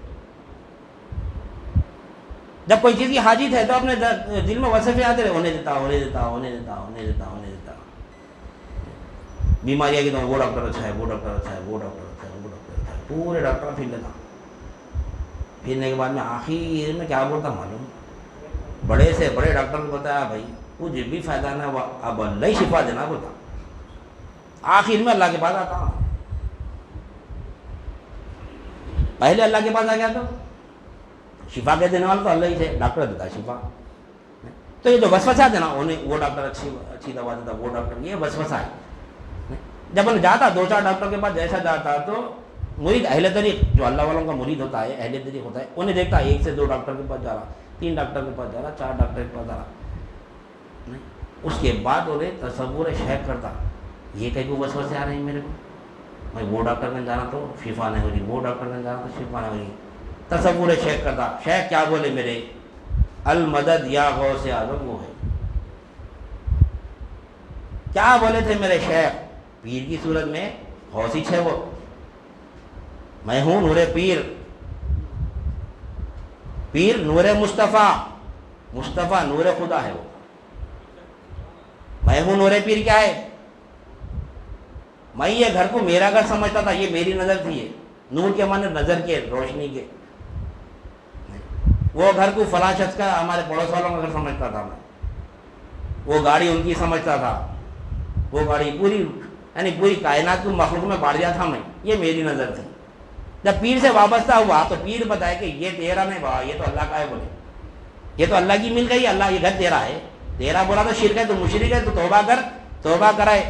جب کوئی چیز کی حاجت ہے تو اپنے دل میں وصفے آتے رہے, ہونے دیتا. بیماری آئی تو وہ ڈاکٹر اچھا ہے, وہ ڈاکٹر اچھا ہے, وہ ڈاکٹر اچھا ہے, وہ ڈاکٹر اچھا ہے, پورے ڈاکٹر پھر لیتا. پھرنے کے بعد میں آخر میں کیا بولتا معلوم, بڑے سے بڑے ڈاکٹر کو بتایا بھائی کچھ بھی فائدہ نہ, اب اللہ ہی شفا دینا بولتا. آخر میں اللہ کے پاس آتا, پہلے اللہ کے پاس آ گیا تو شفا کے دینے والا تو اللہ ہی تھے, ڈاکٹر دیتا شفا. تو یہ جو وسوسہ تھے نا, انہیں وہ ڈاکٹر اچھی دوا دیتا, وہ ڈاکٹر, یہ وسوسہ ہے. جب انہیں جاتا 2-4 ڈاکٹر کے پاس جیسا جاتا تو مرید اہل طریق, جو اللہ والوں کا مرید ہوتا ہے, اہل طریق ہوتا ہے, انہیں دیکھتا 1 سے 2 ڈاکٹر کے پاس جا رہا, 3 ڈاکٹر کے پاس جا رہا, 4 ڈاکٹر کے پاس جا رہا. اس کے بعد انہیں تصور شیخ کرتا, یہ کہیں کو وسوسے آ رہے ہیں میرے کو, میں وہ ڈاکٹر میں جانا تو شفا نہیں ہو رہی, وہ ڈاکٹر میں جانا تو شفا نہیں ہو رہی. تصور شیخ کرتا, شیخ کیا بولے میرے, المدد یا غوث اعظم وہ ہے. کیا بولے تھے میرے شیخ, پیر کی صورت میں غوثی ہے وہ, میں ہوں نور پیر, پیر نور مصطفیٰ, مصطفیٰ نور خدا ہے وہ, میں ہوں نور پیر کیا ہے, میں یہ گھر کو میرا گھر سمجھتا تھا, یہ میری نظر تھی, یہ نور کے معنی نظر کے, روشنی کے. وہ گھر کو فلاں شخص کا, ہمارے پڑوس والوں کا گھر سمجھتا تھا میں, وہ گاڑی ان کی سمجھتا تھا, وہ گاڑی پوری یعنی پوری کائنات کو مخلوق میں بانٹ دیا تھا میں, یہ میری نظر تھی. جب پیر سے وابستہ ہوا تو پیر بتائے کہ یہ تیرا نہیں بابا، یہ تو اللہ کا ہے، بولے یہ تو اللہ کی مل گئی، اللہ یہ گھر تیرا ہے، تیرا بولا تو شرک ہے، تو مشرک ہے، تو توبہ کر، توبہ کرائے.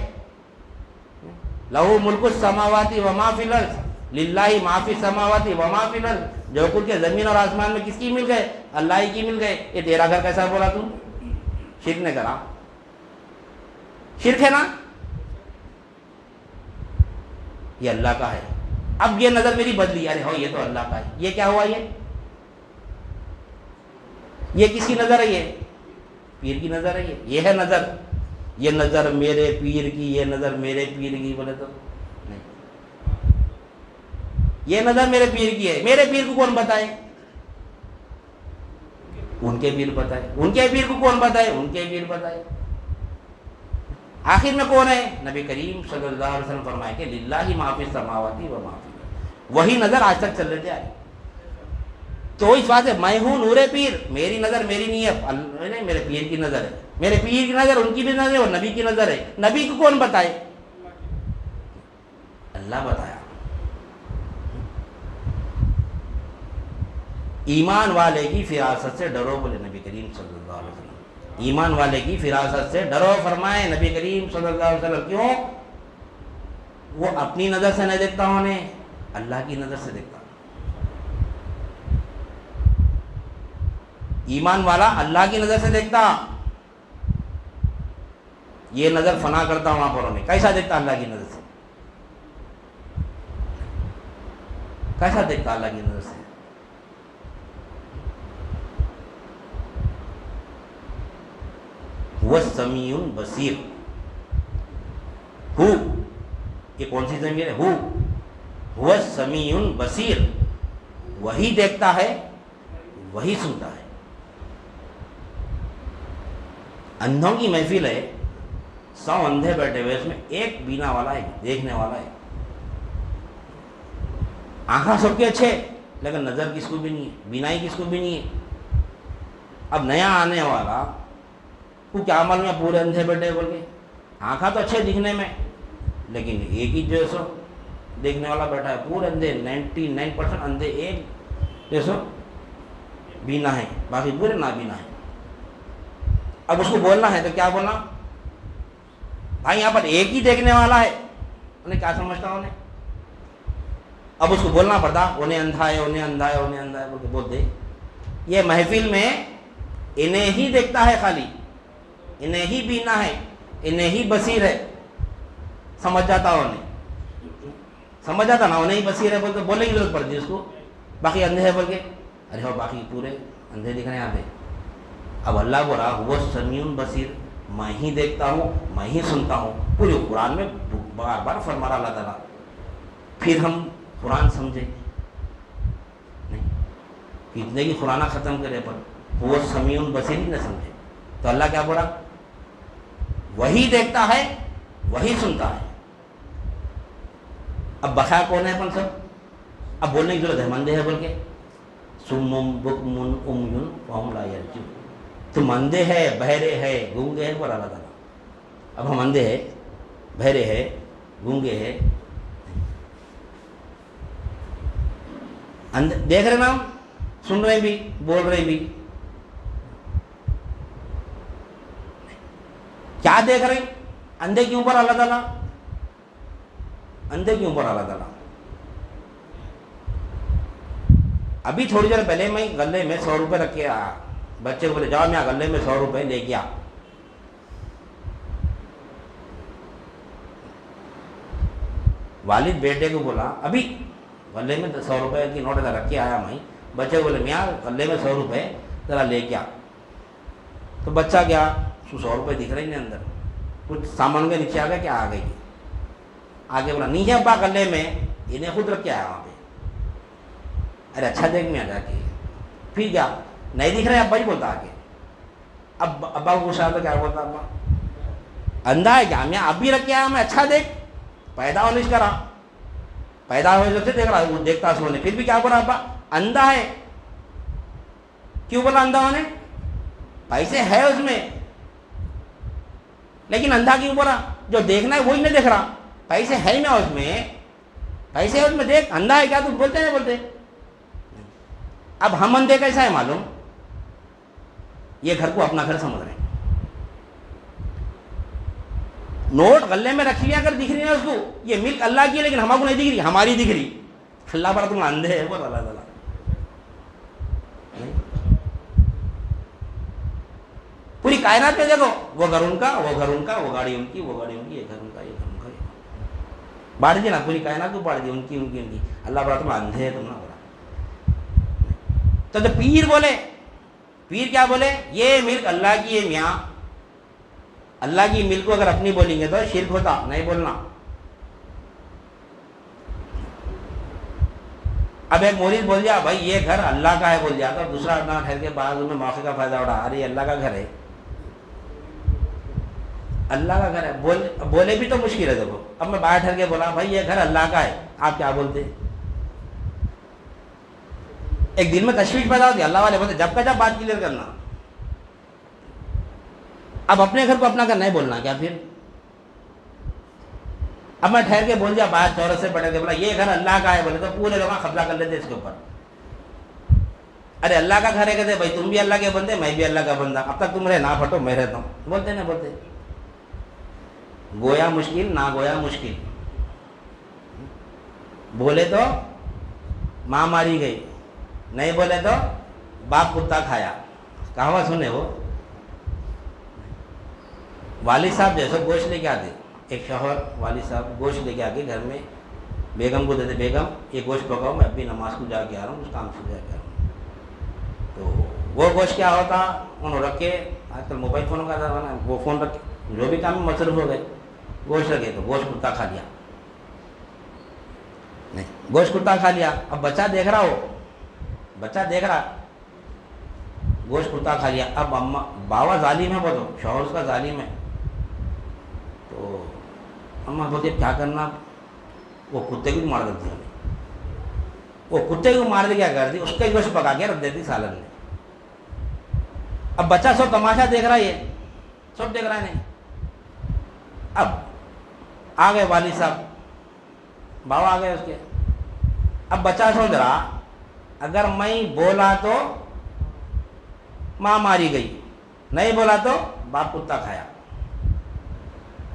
لہو ملک السماوات وما فی الارض، للہ ما فی السماوات وما فی الارض، جو کچھ کے زمین اور آسمان میں کس کی مل گئے؟ اللہ ہی کی مل گئے. یہ تیرا گھر کیسا بولا تو؟ شرک نے کرا، شرک ہے نا. یہ اللہ کا ہے. اب یہ نظر میری بدلی، ارے ہو یہ تو اللہ کا ہے، یہ کیا ہوا؟ یہ کس کی نظر ہے؟ یہ پیر کی نظر ہے. یہ ہے نظر، یہ نظر میرے پیر کی، یہ نظر میرے پیر کی، بولے تو نہیں. یہ نظر میرے پیر کی ہے. میرے پیر کو کون بتائے؟ ان کے پیر بتائے. ان کے پیر کو کون بتائے؟ ان کے پیر بتائے. آخر میں کون ہے؟ نبی کریم صلی اللہ علیہ وسلم فرمائے کہ للہ ما فی السماوات و ما فی الارض. وہی نظر آج تک چل رہے آئے. تو اس بات ہے میں ہوں نور پیر، میری نظر میری نہیں ہے، نہیں میرے پیر کی نظر ہے. میرے پیر کی نظر ان کی بھی نظر ہے اور نبی کی نظر ہے. نبی کو کون بتائے؟ اللہ بتایا. ایمان والے کی فراست سے ڈرو، بولے نبی کریم صلی اللہ علیہ وسلم. ایمان والے کی فراست سے ڈرو فرمائے نبی کریم صلی اللہ علیہ وسلم. کیوں؟ وہ اپنی نظر سے نہیں دیکھتا انہیں، اللہ کی نظر سے دیکھتا. ایمان والا اللہ کی نظر سے دیکھتا. یہ نظر فنا کرتا وہاں پر انہیں، کیسا دیکھتا اللہ کی نظر سے؟ کیسا دیکھتا اللہ کی نظر سے؟ وہ سمیع بصیر. ہو، یہ کون سی ضمیر ہے؟ ہو سمیع بصیر. وہی دیکھتا ہے، وہی سنتا ہے. اندھوں کی محفل ہے، 100 اندھے بیٹھے ہوئے، اس میں ایک بینا والا ہے، دیکھنے والا ہے. آنکھیں سب کے اچھے لیکن نظر کس کو بھی نہیں ہے، بینائی کس کو بھی نہیں ہے. اب نیا آنے والا کو کیا عمل میں پورے اندھے بیٹھے بول کے، آنکھیں تو اچھے دکھنے میں لیکن ایک ہی جیسو دیکھنے والا بیٹھا ہے. پورے اندھے 99% اندھے ایک جیسو بینا ہے، باقی پورے نابینا ہے. اب اس کو بولنا ہے تو کیا بولنا؟ بھائی یہاں پر ایک ہی دیکھنے والا ہے. انہیں کیا سمجھتا انہیں؟ اب اس کو بولنا پڑتا انہیں اندھا ہے، انہیں اندھا ہے، انہیں اندھا ہے بول کے بول دے. یہ محفل میں انہیں ہی دیکھتا ہے، خالی انہیں ہی بینا ہے، انہیں ہی بصیر ہے. سمجھ جاتا انہیں، سمجھ جاتا نا انہیں ہی بصیر ہے بول کے بولنے کی ضرورت پڑتی اس کو. باقی اندھے ہے بول کے ارے ہو باقی پورے اندھے دکھ رہے ہیں یہاں پہ. اب اللہ کو رہا وہ سمیع بصیر، میں ہی دیکھتا ہوں، میں ہی سنتا ہوں. پورے قرآن میں بار بار فرما رہا اللہ تعالیٰ. پھر ہم قرآن سمجھے نہیں، کتنے کی قرآن ختم کرے پر وہ سمیع بصیر ہی نہ سمجھے. تو اللہ کیا بولا؟ وہی دیکھتا ہے، وہی سنتا ہے. اب بقا کون ہے اپن سب؟ اب بولنے کی ضرورت ہے مندے ہے بول کے. سم بکم عمی فہم لا یرجعون. تم اندھے ہے، بہرے ہے، گونگے ہیں بولا اللہ تعالیٰ. اب ہم اندھے ہیں، بہرے ہیں، گونگے ہیں، دیکھ رہے نا، سن رہے بھی، بول رہے بھی. کیا دیکھ رہے؟ اندھے کیوں پر اللہ تعالیٰ؟ اندھے کیوں پر اللہ تعالیٰ؟ ابھی تھوڑی دیر پہلے میں غلے میں 100 روپے رکھ کے آیا. بچے کو بولے جاؤ میں غلے میں 100 روپے لے کے آ. والد بیٹے کو بولا ابھی غلے میں 100 روپے کی نوٹ رکھ کے آیا میں. بچے کو بولے میاں غلے میں 100 روپے ذرا لے کے آ. تو بچہ گیا، 100 روپے دکھ رہے ہیں اندر، کچھ سامان کے نیچے آ گیا، کیا آ گئی آگے بولا نہیں ہے ابا غلے میں، انہیں خود رکھ کے آیا وہاں پہ. ارے اچھا دیکھ میں آ جا کے. پھر کیا نہیں دکھ رہے ابا ہی بولتا آگے. اب ابا کو غصہ آتا کیا بولتا؟ ابا اندھا ہے کیا؟ میں اب بھی رکھ کے آیا، میں اچھا دیکھ. پیدا ہونے سے کرا، پیدا ہوئے سے دیکھ رہا، وہ دیکھتا سونے. پھر بھی کیا بولا ابا؟ اندھا ہے. کیوں بولا اندھا ہونے؟ پیسے ہے اس میں لیکن اندھا کیوں بولا؟ جو دیکھنا ہے وہی نہیں دیکھ رہا. پیسے ہے نا اس میں ایسے اس میں دیکھ اندھا ہے کیا تو بولتے نہیں بولتے. اب ہم اندھے کیسا ہے معلوم, یہ گھر کو اپنا گھر سمجھ رہے ہیں. نوٹ غلے میں رکھ لیا اگر دکھ رہی ہے اس کو, یہ ملک اللہ کی ہے لیکن ہمارے کو نہیں دکھ رہی, ہماری دکھ رہی. اللہ پر تم اندھے ہے, بول اللہ تعالیٰ. پوری کائنات میں دیکھو, وہ گھر ان کا, وہ گھر ان کا, وہ گاڑی ان کی, وہ گاڑی ان کی, یہ گھر ان کا, یہ گھر ان کا. بانٹ دی نا پوری کائنات کو, بانٹ دی ان کی, ان کی, ان کی. اللہ پر تم اندھے ہے, تم نہ بولا. تو جب پیر بولے, پیر کیا بولے, یہ ملک اللہ کی ہے میاں. اللہ کی ملک کو اگر اپنی بولیں گے تو شرک ہوتا, نہیں بولنا. اب ایک مولید بول دیا بھائی یہ گھر اللہ کا ہے بول دیا, تو دوسرا نہ ٹھہر کے بعد میں موقع کا فائدہ اٹھا, ارے یہ اللہ کا گھر ہے, اللہ کا گھر ہے. بولے بھی تو مشکل ہے. دیکھو اب میں باہر ٹھہر کے بولا بھائی یہ گھر اللہ کا ہے, آپ کیا بولتے؟ ایک دل میں تشویش پیدا ہوتی ہے. اللہ والے بولتے جب کا جب بات کلیئر کرنا. اب اپنے گھر کو اپنا گھر نہیں بولنا کیا پھر؟ اب میں ٹھہر کے بول دیا باہر چورس سے پڑھ کے بولا یہ گھر اللہ کا ہے بولے تو پورے لوگ قبضہ کر لیتے اس کے اوپر. ارے اللہ کا گھر ہے کہتے بھائی تم بھی اللہ کے بندے, میں بھی اللہ کا بندہ, اب تک تم رہے نہ پھٹو میں رہتا ہوں. بولتے نہ بولتے, گویا مشکل نہ گویا مشکل. بولے تو ماں ماری گئی, نہیں بولے تو باپ کتا کھایا. کہاوت سنے وہ, والد صاحب جیسے گوشت لے کے آتے, ایک شوہر والد صاحب گوشت لے کے آ کے گھر میں بیگم کو دیتے, بیگم یہ گوشت پکاؤ, میں ابھی نماز کو جا کے آ رہا ہوں, اس کام سے جا کے آ رہا ہوں. تو وہ گوشت کیا ہوتا, انہوں رکھ کے, آج کل موبائل فونوں کا زمانہ, وہ فون رکھ کے جو بھی کام میں مصروف ہو گئے, گوشت رکھے تو گوشت کتا کھا لیا. نہیں گوشت کتا کھا لیا. اب بچہ دیکھ رہا ہو, بچہ دیکھ رہا گوشت کتا کھا لیا. اب اما باوا ظالم ہے, بولو شوہر اس کا ظالم ہے, تو اما بولتے کیا کرنا, وہ کتے کو مار دیتی ہمیں, وہ کتے کو مار دے کیا کرتی, اس کا گوشت پکا کے رکھ دیتی سالن میں. اب بچہ سب تماشا دیکھ رہا ہے, یہ سب دیکھ رہا ہے. نہیں اب آ گئے والد صاحب, باوا آ گئے اس کے. اب بچہ سوچ رہا اگر میں بولا تو ماں ماری گئی, نہیں بولا تو باپ کتا کھایا.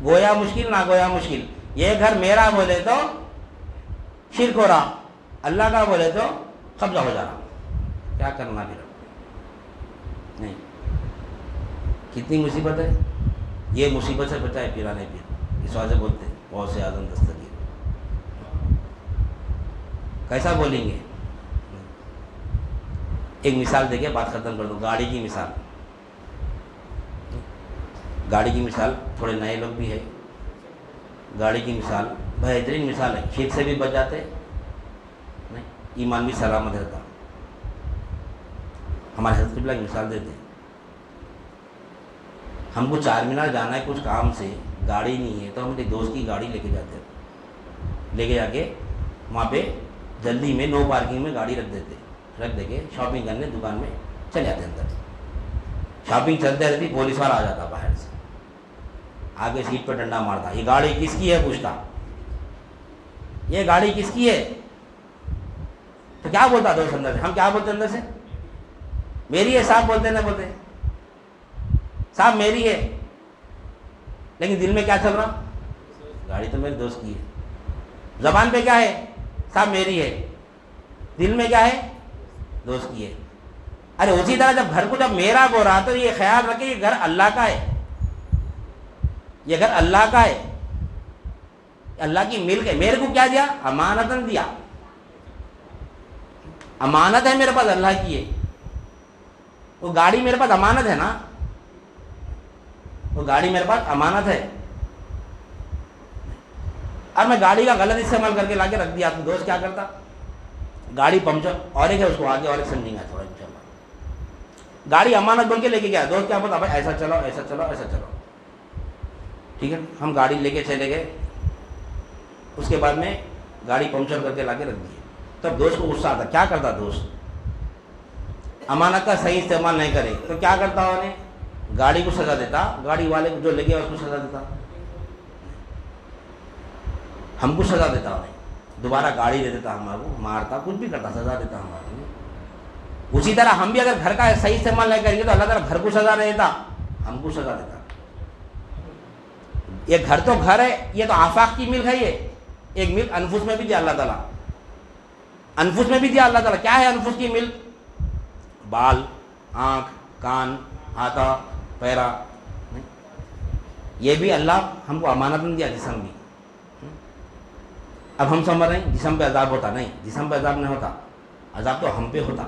گویا مشکل نہ گویا مشکل. یہ گھر میرا بولے تو شرک ہو رہا, اللہ کا بولے تو قبضہ ہو جا رہا. کیا کرنا پھر؟ نہیں کتنی مصیبت ہے. یہ مصیبت سے بچا ہے پیرانے پیر, اس وجہ سے بولتے بہت سے اعظم دستگیر. کیسا بولیں گے؟ ایک مثال دے کے بات ختم کر دوں. گاڑی کی مثال, گاڑی کی مثال, تھوڑے نئے لوگ بھی ہے. گاڑی کی مثال بہترین مثال ہے, کھیت سے بھی بچ جاتے, نہیں ایمان بھی سلامت رہتا. ہمارے حضرت قبلہ کی مثال دیتے ہیں. ہم کو چار مینار جانا ہے کچھ کام سے, گاڑی نہیں ہے تو ہم ایک دوست کی گاڑی لے کے جاتے, لے کے جا کے وہاں پہ جلدی میں نو پارکنگ میں گاڑی رکھ دیتے, رکھ دے کے شاپنگ کرنے دکان میں چلے جاتے. اندر شاپنگ چلتے رہتی, پولیس والا آ جاتا باہر سے, آگے سیٹ پہ ڈنڈا مارتا, یہ گاڑی کس کی ہے پوچھتا, یہ گاڑی کس کی ہے. تو کیا بولتا دوست اندر سے, ہم کیا بولتے اندر سے, میری ہے صاحب بولتے نہ بولتے, صاحب میری ہے, لیکن دل میں کیا چل رہا, گاڑی تو میرے دوست کی ہے. زبان پہ کیا ہے, صاحب میری ہے, دل میں کیا ہے, دوست کی ہے. ارے اسی طرح جب گھر کو جب میرا بول رہا تو یہ خیال رکھے یہ گھر اللہ کا ہے, یہ گھر اللہ کا ہے, اللہ کی ملک ہے. میرے کو کیا دیا, امانتاً دیا, امانت ہے میرے پاس, اللہ کی ہے. وہ گاڑی میرے پاس امانت ہے نا, وہ گاڑی میرے پاس امانت ہے. اب میں گاڑی کا غلط استعمال کر کے لا کے رکھ دیا, تو دوست کیا کرتا, گاڑی پنچر, اور ایک ہے اس کو آگے اور ایک سمجھیں گا تھوڑا انشاءاللہ. گاڑی امانت بول کے لے کے گیا, دوست کیا بولتا بھائی ایسا چلو ایسا چلو ایسا چلو, ٹھیک ہے. ہم گاڑی لے کے چلے گئے, اس کے بعد میں گاڑی پنچر کر کے لا کے رکھ دی. تب دوست کو غصہ آتا, کیا کرتا دوست, امانت کا صحیح استعمال نہیں کرے تو کیا کرتا, انہیں گاڑی کو سزا دیتا, گاڑی والے کو جو لے گیا اس کو سزا دیتا, ہم کو سزا دیتا انہیں. دوبارہ گاڑی دے دیتا ہمارے کو، مارتا، کچھ بھی کرتا، سزا دیتا ہمارے کو۔ اسی طرح ہم بھی اگر گھر کا صحیح استعمال نہیں کریں گے تو اللہ تعالیٰ گھر کو سزا دیتا، ہم کو سزا دیتا۔ یہ گھر تو گھر ہے، یہ تو آفاق کی ملک ہے، یہ ایک ملک انفس میں بھی دیا اللہ تعالیٰ، انفس میں بھی دیا اللہ تعالیٰ۔ کیا ہے انفس کی ملک؟ بال، آنکھ، کان، ہاتھا، پیرا، یہ بھی اللہ ہم کو امانت میں دیا، جسم بھی۔ اب ہم سمجھ رہے ہیں جسم پہ عذاب ہوتا، نہیں، جسم پہ عذاب نہیں ہوتا، عذاب تو ہم پہ ہوتا۔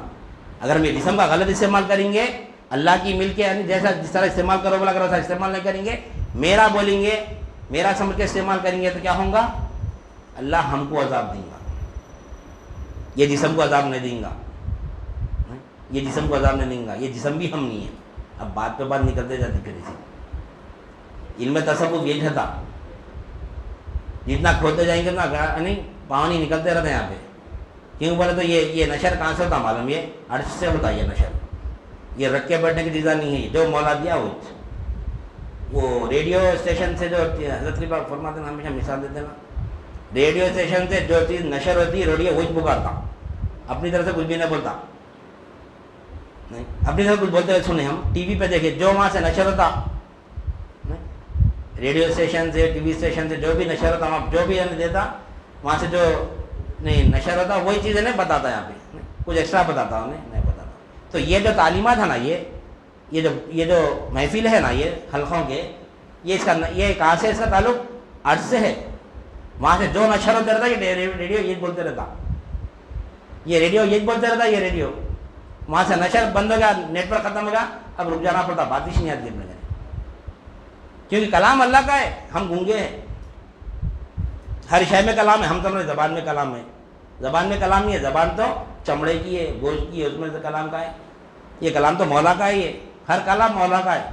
اگر ہم یہ جسم کا غلط استعمال کریں گے، اللہ کی ملک کے یعنی جیسا جس طرح استعمال کرو بولا کرو ویسا استعمال نہیں کریں گے، میرا بولیں گے، میرا سمجھ کے استعمال کریں گے تو کیا ہوگا؟ اللہ ہم کو عذاب دیں گا، یہ جسم کو عذاب نہیں دیں گا، یہ جسم کو عذاب نہیں دیں گا، یہ جسم بھی ہم نہیں ہے۔ اب بات پہ بات نکلتے جاتی پھر اسی علم تصوف یہ تھا، جتنا کھوتے جائیں گے نا نہیں پانی نکلتے رہتے ہیں یہاں پہ۔ کیوں بولے تو یہ نشر کہاں سے ہوتا معلوم؟ یہ عرش سے ہوتا ہے، یہ نشر، یہ رکھ کے بیٹھنے کی چیزیں نہیں ہے، جو مولا دیا وہ ریڈیو اسٹیشن سے جو حضرت کی بات فرماتے ہیں، ہمیشہ مثال دیتے ہیں نا، ریڈیو اسٹیشن سے جو چیز نشر ہوتی ہے ریڈیو وہی پکارتا، اپنی طرف سے کچھ بھی نہیں بولتا، نہیں اپنی طرف کچھ بولتے ہوئے سنے ہم ٹی وی پہ دیکھے، جو وہاں سے نشر ہوتا، ریڈیو اسٹیشن سے، ٹی وی اسٹیشن سے جو بھی نشر ہوتا، وہاں جو بھی دیتا، وہاں سے جو نہیں نشر ہوتا وہی چیزیں نہیں بتاتا، یہاں پہ کچھ ایکسٹرا بتاتا انہیں نہیں بتاتا۔ تو یہ جو تعلیمات ہے نا، یہ جو محفل ہے نا، یہ حلقوں کے، یہ اس کا یہ کہاں سے اس کا تعلق؟ عرش سے ہے، وہاں سے جو نشر ہوتا رہتا یہ ریڈیو یہ بولتے رہتا، یہ ریڈیو یہ بولتے رہتا، یہ ریڈیو وہاں سے نشر بند ہو گیا، نیٹ ورک ختم ہو گیا، اب رک جانا پڑتا، بات ہی نہیں آتی اپنے گھر، کیونکہ کلام اللہ کا ہے، ہم گونگے ہیں، ہر شے میں کلام ہے، ہم سمجھے زبان میں کلام ہے، زبان میں کلام نہیں ہے، زبان تو چمڑے کی ہے، گوشت کی ہے، اس میں سے کلام کا ہے، یہ کلام تو مولا کا ہی ہے، ہر کلام مولا کا ہے۔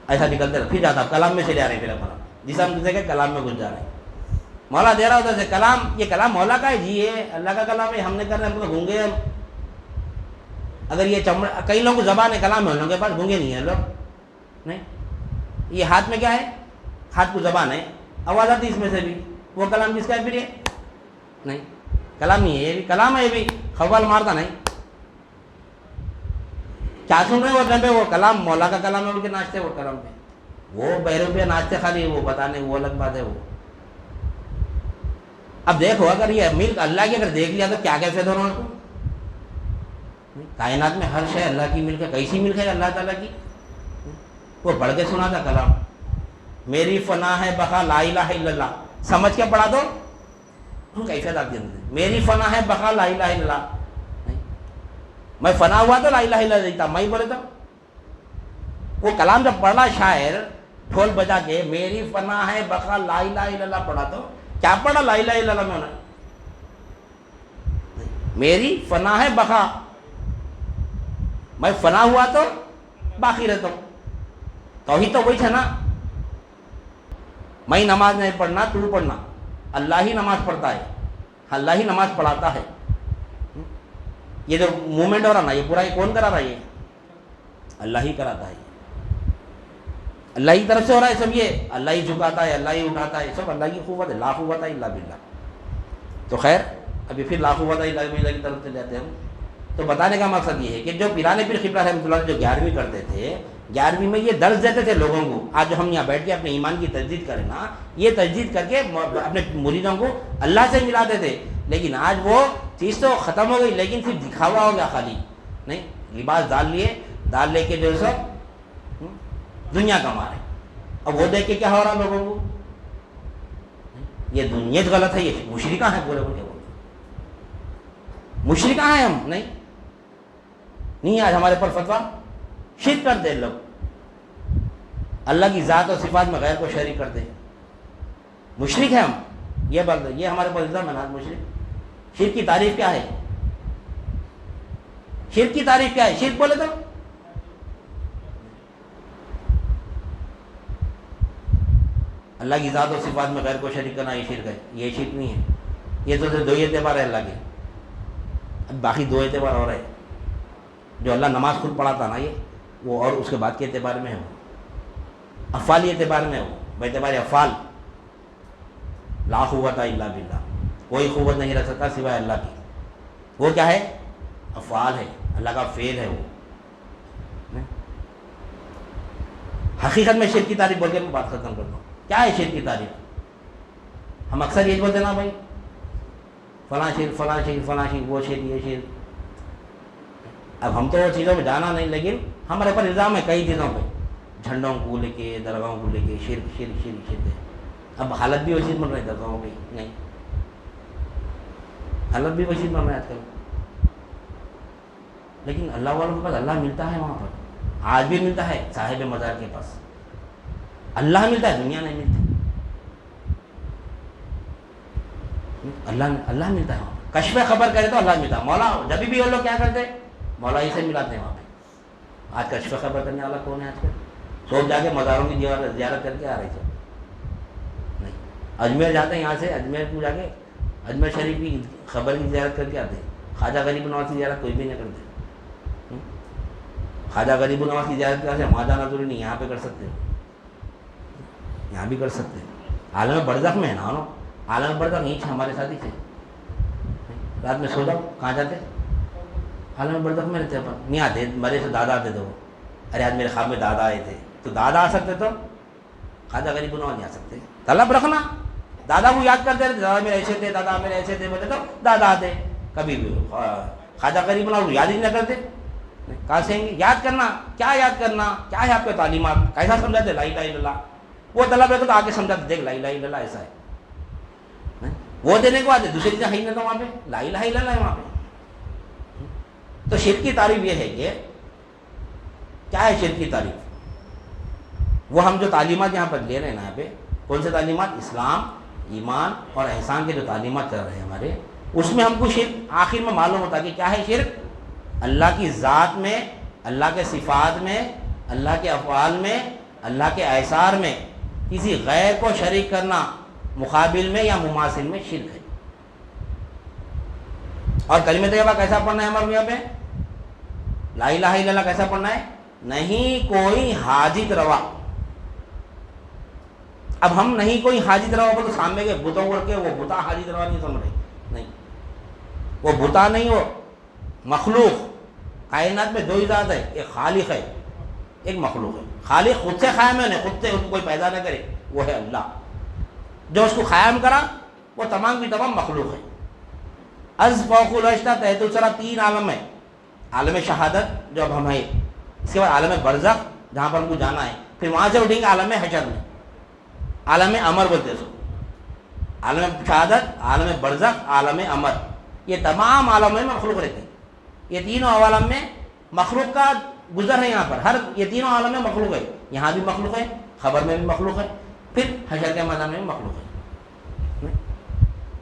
ایسا نکلتے رہے، پھر جاتا کلام میں چلے آ رہے ہیں، پھر اپنا جسے ہم کہتے ہیں کلام میں گھس جا رہے ہیں، مولا دے رہا ہوتا ہے کلام، یہ کلام مولا کا ہے جی، یہ اللہ کا کلام ہے، ہم نے کر رہے ہیں، ہم تو گونگے ہیں۔ اگر یہ چمڑا، کئی لوگوں کو زبان ہے کلام ہے، ان لوگوں کے پاس گونگے نہیں ہیں لوگ، نہیں، یہ ہاتھ میں کیا ہے؟ ہاتھ کو زبان ہے، آواز آتی اس میں سے بھی، وہ کلام کس کا ہے پھر؟ یہ نہیں، کلام نہیں ہے، یہ بھی کلام ہے، یہ بھی خوال مارتا نہیں، کیا سن رہے وہ پہ وہ کلام مولا کا کلام ہے، ان کے ناچتے وہ کلام پہ، وہ بہروں پہ ناچتے خالی، وہ بتانے وہ الگ بات ہے وہ۔ اب دیکھو اگر یہ ملک اللہ کی اگر دیکھ لیا تو کیا کیسے دونوں کو؟ کائنات میں ہر شے اللہ کی ملک ہے، کیسی ملک ہے اللہ تعالیٰ کی؟ وہ پڑھ کے سنا تھا کلام، میری فنا ہے بقا لا الہ الا اللہ، سمجھ کے پڑھا تو کیفیت آتی ہے، میری فنا ہے بقا لا الہ الا اللہ، میں فنا ہوا تو لا الہ الا اللہ دیتا، میں بولے تو وہ کلام جب پڑھا شاعر ڈھول بجا کے، میری فنا ہے بقا لا الہ الا اللہ پڑھا، تو کیا پڑھا لا الہ الا اللہ میں انہیں؟ میری فنا ہے بقا، میں فنا ہوا تو باقی رہتا ہوں، توحید تو وہی تھا نا، میں نماز نہیں پڑھنا تو پڑھنا، اللہ ہی نماز پڑھتا ہے، اللہ ہی نماز پڑھاتا ہے۔ یہ جو موومنٹ ہو رہا نا، یہ پورا یہ کون کرا رہا ہے؟ یہ اللہ ہی کراتا ہے، اللہ ہی طرف سے ہو رہا ہے سب، یہ اللہ ہی جھکاتا ہے، اللہ ہی اٹھاتا ہے، سب اللہ کی قوت ہے، لا قوت الا باللہ۔ تو خیر ابھی پھر لا قوت الا باللہ کی طرف سے جاتے ہیں ہم۔ تو بتانے کا مقصد یہ ہے کہ جو پیرانے پیر قبلہ رحمۃ اللہ جو 11ویں کرتے تھے، 11ویں میں یہ درس دیتے تھے لوگوں کو، آج جو ہم یہاں بیٹھ کے اپنے ایمان کی تجدید کریں نا، یہ تجدید کر کے اپنے مریدوں کو اللہ سے ملاتے تھے، لیکن آج وہ چیز تو ختم ہو گئی، لیکن پھر دکھاوا ہو گیا خالی، نہیں لباس ڈال لے کے جو سب دنیا کما رہے، اب وہ دیکھ کے کیا ہو رہا لوگوں کو؟ یہ دنیت غلط ہے، یہ مشرکہ ہیں پورے بولے، مشرکہ ہیں ہم، نہیں آج ہمارے پر فتویٰ شرک کرتے لوگ، اللہ کی ذات اور صفات میں غیر کو شریک کرتے، مشرک ہیں ہم، یہ بات یہ ہمارے پر الزام ہے نا مشرک۔ شرک کی تعریف کیا ہے؟ شرک کی تعریف کیا ہے؟ شرک بولے تو اللہ کی ذات اور صفات میں غیر کو شریک کرنا، یہ شرک ہے، یہ شرک نہیں ہے، یہ تو دو اعتبار ہے اللہ کے، اب باقی دو اعتبار اور ہے، جو اللہ نماز خود پڑھاتا نا یہ وہ، اور اس کے بعد کے اعتبار میں ہے وہ، افعالی اعتبار میں ہو، باعتبار افعال لا قوت الا باللہ، کوئی قوت نہیں رکھ سکتا سوائے اللہ کی. وہ کیا ہے؟ افعال ہے، اللہ کا فعل ہے وہ. حقیقت میں شرک کی تعریف بول کے میں بات ختم کرتا ہوں. کیا ہے شرک کی تعریف؟ ہم اکثر یہ بولتے نا بھائی فلاں شرک فلاں شرک فلاں شرک، وہ شرک یہ شرک. اب ہم تو وہ چیزوں میں جانا نہیں، لیکن ہمارے اوپر الزام ہے کئی چیزوں پہ، جھنڈوں کو لے کے، درگاہوں کو لے کے شرک شرک شرک شرک ہے. اب حالت بھی ویسی بن رہی ہے درگاہوں کی، نہیں حالت بھی ویسی بن رہا ہے آج کل. لیکن اللہ والوں کے پاس اللہ ملتا ہے، وہاں پر آج بھی ملتا ہے. صاحب مزار کے پاس اللہ ملتا ہے، دنیا نہیں ملتی. اللہ ملتا ہے وہاں. کشف خبر کرے تو اللہ ملتا ہے. مولا جب بھی وہ لوگ کیا کرتے، مولا ہی سے ملاتے ہیں وہاں پہ. آج کشف خبر کرنے والا کون ہے؟ آج کل سب جا کے مزاروں کی زیارت کر کے آ رہے تھے. نہیں، اجمیر جاتے ہیں، یہاں سے اجمیر کو جا کے اجمیر شریف کی خبر کی زیارت کر کے آتے ہیں. خواجہ غریب نواز کی زیارت کوئی بھی نہیں کرتے. خواجہ غریب نواز کی زیارت کرتے ہیں، وہاں جانا ضروری نہیں، یہاں پہ کر سکتے ہیں، یہاں بھی کر سکتے ہیں. عالم برزخ میں ہے نا. عالم برزخ یہیں تھے، ہمارے ساتھی تھے. رات میں سو جاؤ، کہاں جاتے؟ عالم برزخ میں رہتے. اپن نہیں آتے، مرے سے دادا آتے تھے وہ. ارے آج میرے خواب میں دادا آئے تھے. تو دادا آ سکتے تو خواجہ غریب نواز نہیں آ سکتے. طلب رکھنا، دادا کو یاد کرتے رہتے، دادا میرے ایسے تھے، دادا میرے ایسے تھے، بولے تو دادا آتے. کبھی بھی خواجہ غریب نواز یاد ہی نہ کرتے. کہاں سے یاد کرنا؟ کیا یاد کرنا؟ کیا ہے آپ کے تعلیمات؟ کیسا سمجھاتے لا الہ الا اللہ؟ وہ طلب رہتے تو آگے سمجھاتے، دیکھ لا الہ الا اللہ ایسا ہے. وہ دینے کو آتے، دوسری چیزیں ہے ہی نہ تو وہاں پہ لا الہ الا اللہ ہے وہاں پہ. تو شرک کی تعریف یہ ہے کہ کیا ہے شرک کی تعریف؟ وہ ہم جو تعلیمات یہاں پر لے رہے ہیں یہاں پہ، کون سے تعلیمات؟ اسلام، ایمان اور احسان کے جو تعلیمات چل رہے ہیں ہمارے، اس میں ہم کو شرک آخر میں معلوم ہوتا کہ کیا ہے شرک. اللہ کی ذات میں، اللہ کے صفات میں، اللہ کے افعال میں، اللہ کے اعصار میں کسی غیر کو شریک کرنا، مقابل میں یا مماثل میں شرک ہے. اور کلمہ طیبہ کیسا پڑھنا ہے ہمارے یہاں پہ؟ لا الہ الا اللہ کیسا پڑھنا ہے؟ نہیں کوئی حاجت روا. اب ہم نہیں کوئی حاجت روا بولے تو سامنے کے بتوں کو رکھ کے وہ بتا حاجت روا نہیں سمجھ رہے. نہیں، وہ بتا نہیں، وہ مخلوق. کائنات میں دو ہی ذات ہے، ایک خالق ہے، ایک مخلوق ہے. خالق خود سے قائم ہے، خود سے اس کو کوئی پیدا نہ کرے، وہ ہے اللہ. جو اس کو قائم کرا وہ تمام کی تمام مخلوق ہے. از فوق العرش تحت الثری، تین عالم ہے. عالم شہادت جو اب ہم ہیں، اس کے بعد عالم برزخ جہاں پر ہم کو جانا ہے، پھر وہاں سے اٹھیں گے عالم حشر میں. عالم امر بولتے ہیں، عالم شہادت، عالم برزخ، عالم امر. یہ تمام عالم میں مخلوق رہتے ہیں. یہ تینوں عوالم میں مخلوق کا گزر ہے. یہاں پر ہر یہ تینوں عالم میں مخلوق ہے. یہاں بھی مخلوق ہے، خبر میں بھی مخلوق ہے، پھر حشر کے میدان میں بھی مخلوق ہے.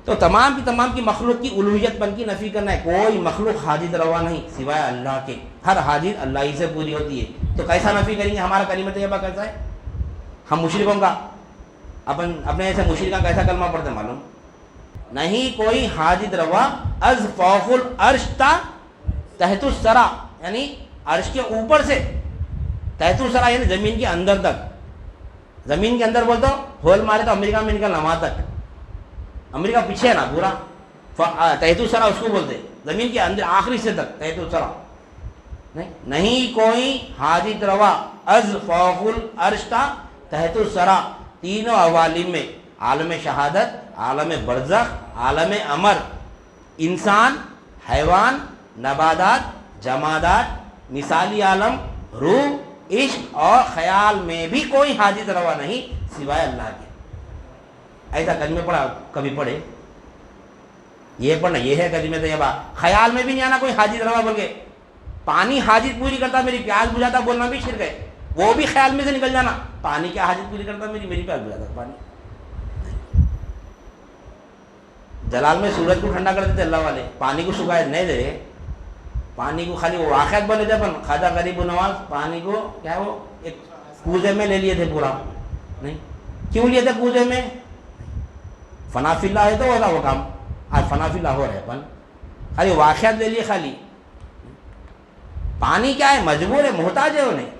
تو تمام کی مخلوق کی الوہیت پن کی نفی کرنا ہے. کوئی مخلوق حاجت روا نہیں سوائے اللہ کے. ہر حاجت اللہ ہی سے پوری ہوتی ہے. تو کیسا نفی کریں گے؟ ہمارا کلمہ طیبہ کیسا ہے؟ ہم مشرکوں کا اپنے ایسے مشرک کا کیسا کلمہ پڑھتے ہیں معلوم؟ نہیں کوئی حاجت روا از فوق العرش تحت الثری، یعنی عرش کے اوپر سے، تحت الثری یعنی زمین کے اندر تک. زمین کے اندر بولتا ہول مارے تو امریکہ میں نکلنا وہاں تک. امریکہ پیچھے ہے نا پورا، تحت الثری اس کو بولتے. زمین کے اندر آخری سے تک تحت الثری. نہیں کوئی حاجت روا از فوق العرش تحت الثری، تینوں عوالم میں، عالم شہادت، عالم برزخ، عالم امر، انسان، حیوان، نباتات، جمادات، مثالی عالم، روح، عشق اور خیال میں بھی کوئی حاجت روا نہیں سوائے اللہ کے. ایسا کلمہ پڑھا کبھی پڑھے؟ یہ پڑھنا یہ ہے کلمہ طیبہ. خیال میں بھی نہیں آنا کوئی حاجت روا بول کے. پانی حاجت پوری کرتا میری پیاس بجھاتا بولنا بھی شرک ہے. وہ بھی خیال میں سے نکل جانا. پانی کیا حاجت پوری کرتا میری پیاس بجھاتا پانی. جلال میں سورج کو ٹھنڈا کر دیتے اللہ والے، پانی کو سکھائے نہیں دے رہے. پانی کو خالی وہ واقعات بولے تھے. خواجہ غریب نواز پانی کو کیا وہ ایک کوزے میں لے لیے تھے پورا. نہیں کیوں لیے تھے کوزے میں؟ فنا فی اللہ ہے تو ہوگا وہ کام. آج فنا فی اللہ ہو رہے اپن، خالی واقعات لے لیے. خالی پانی کیا ہے؟ مجبور ہے، محتاج ہے انہیں.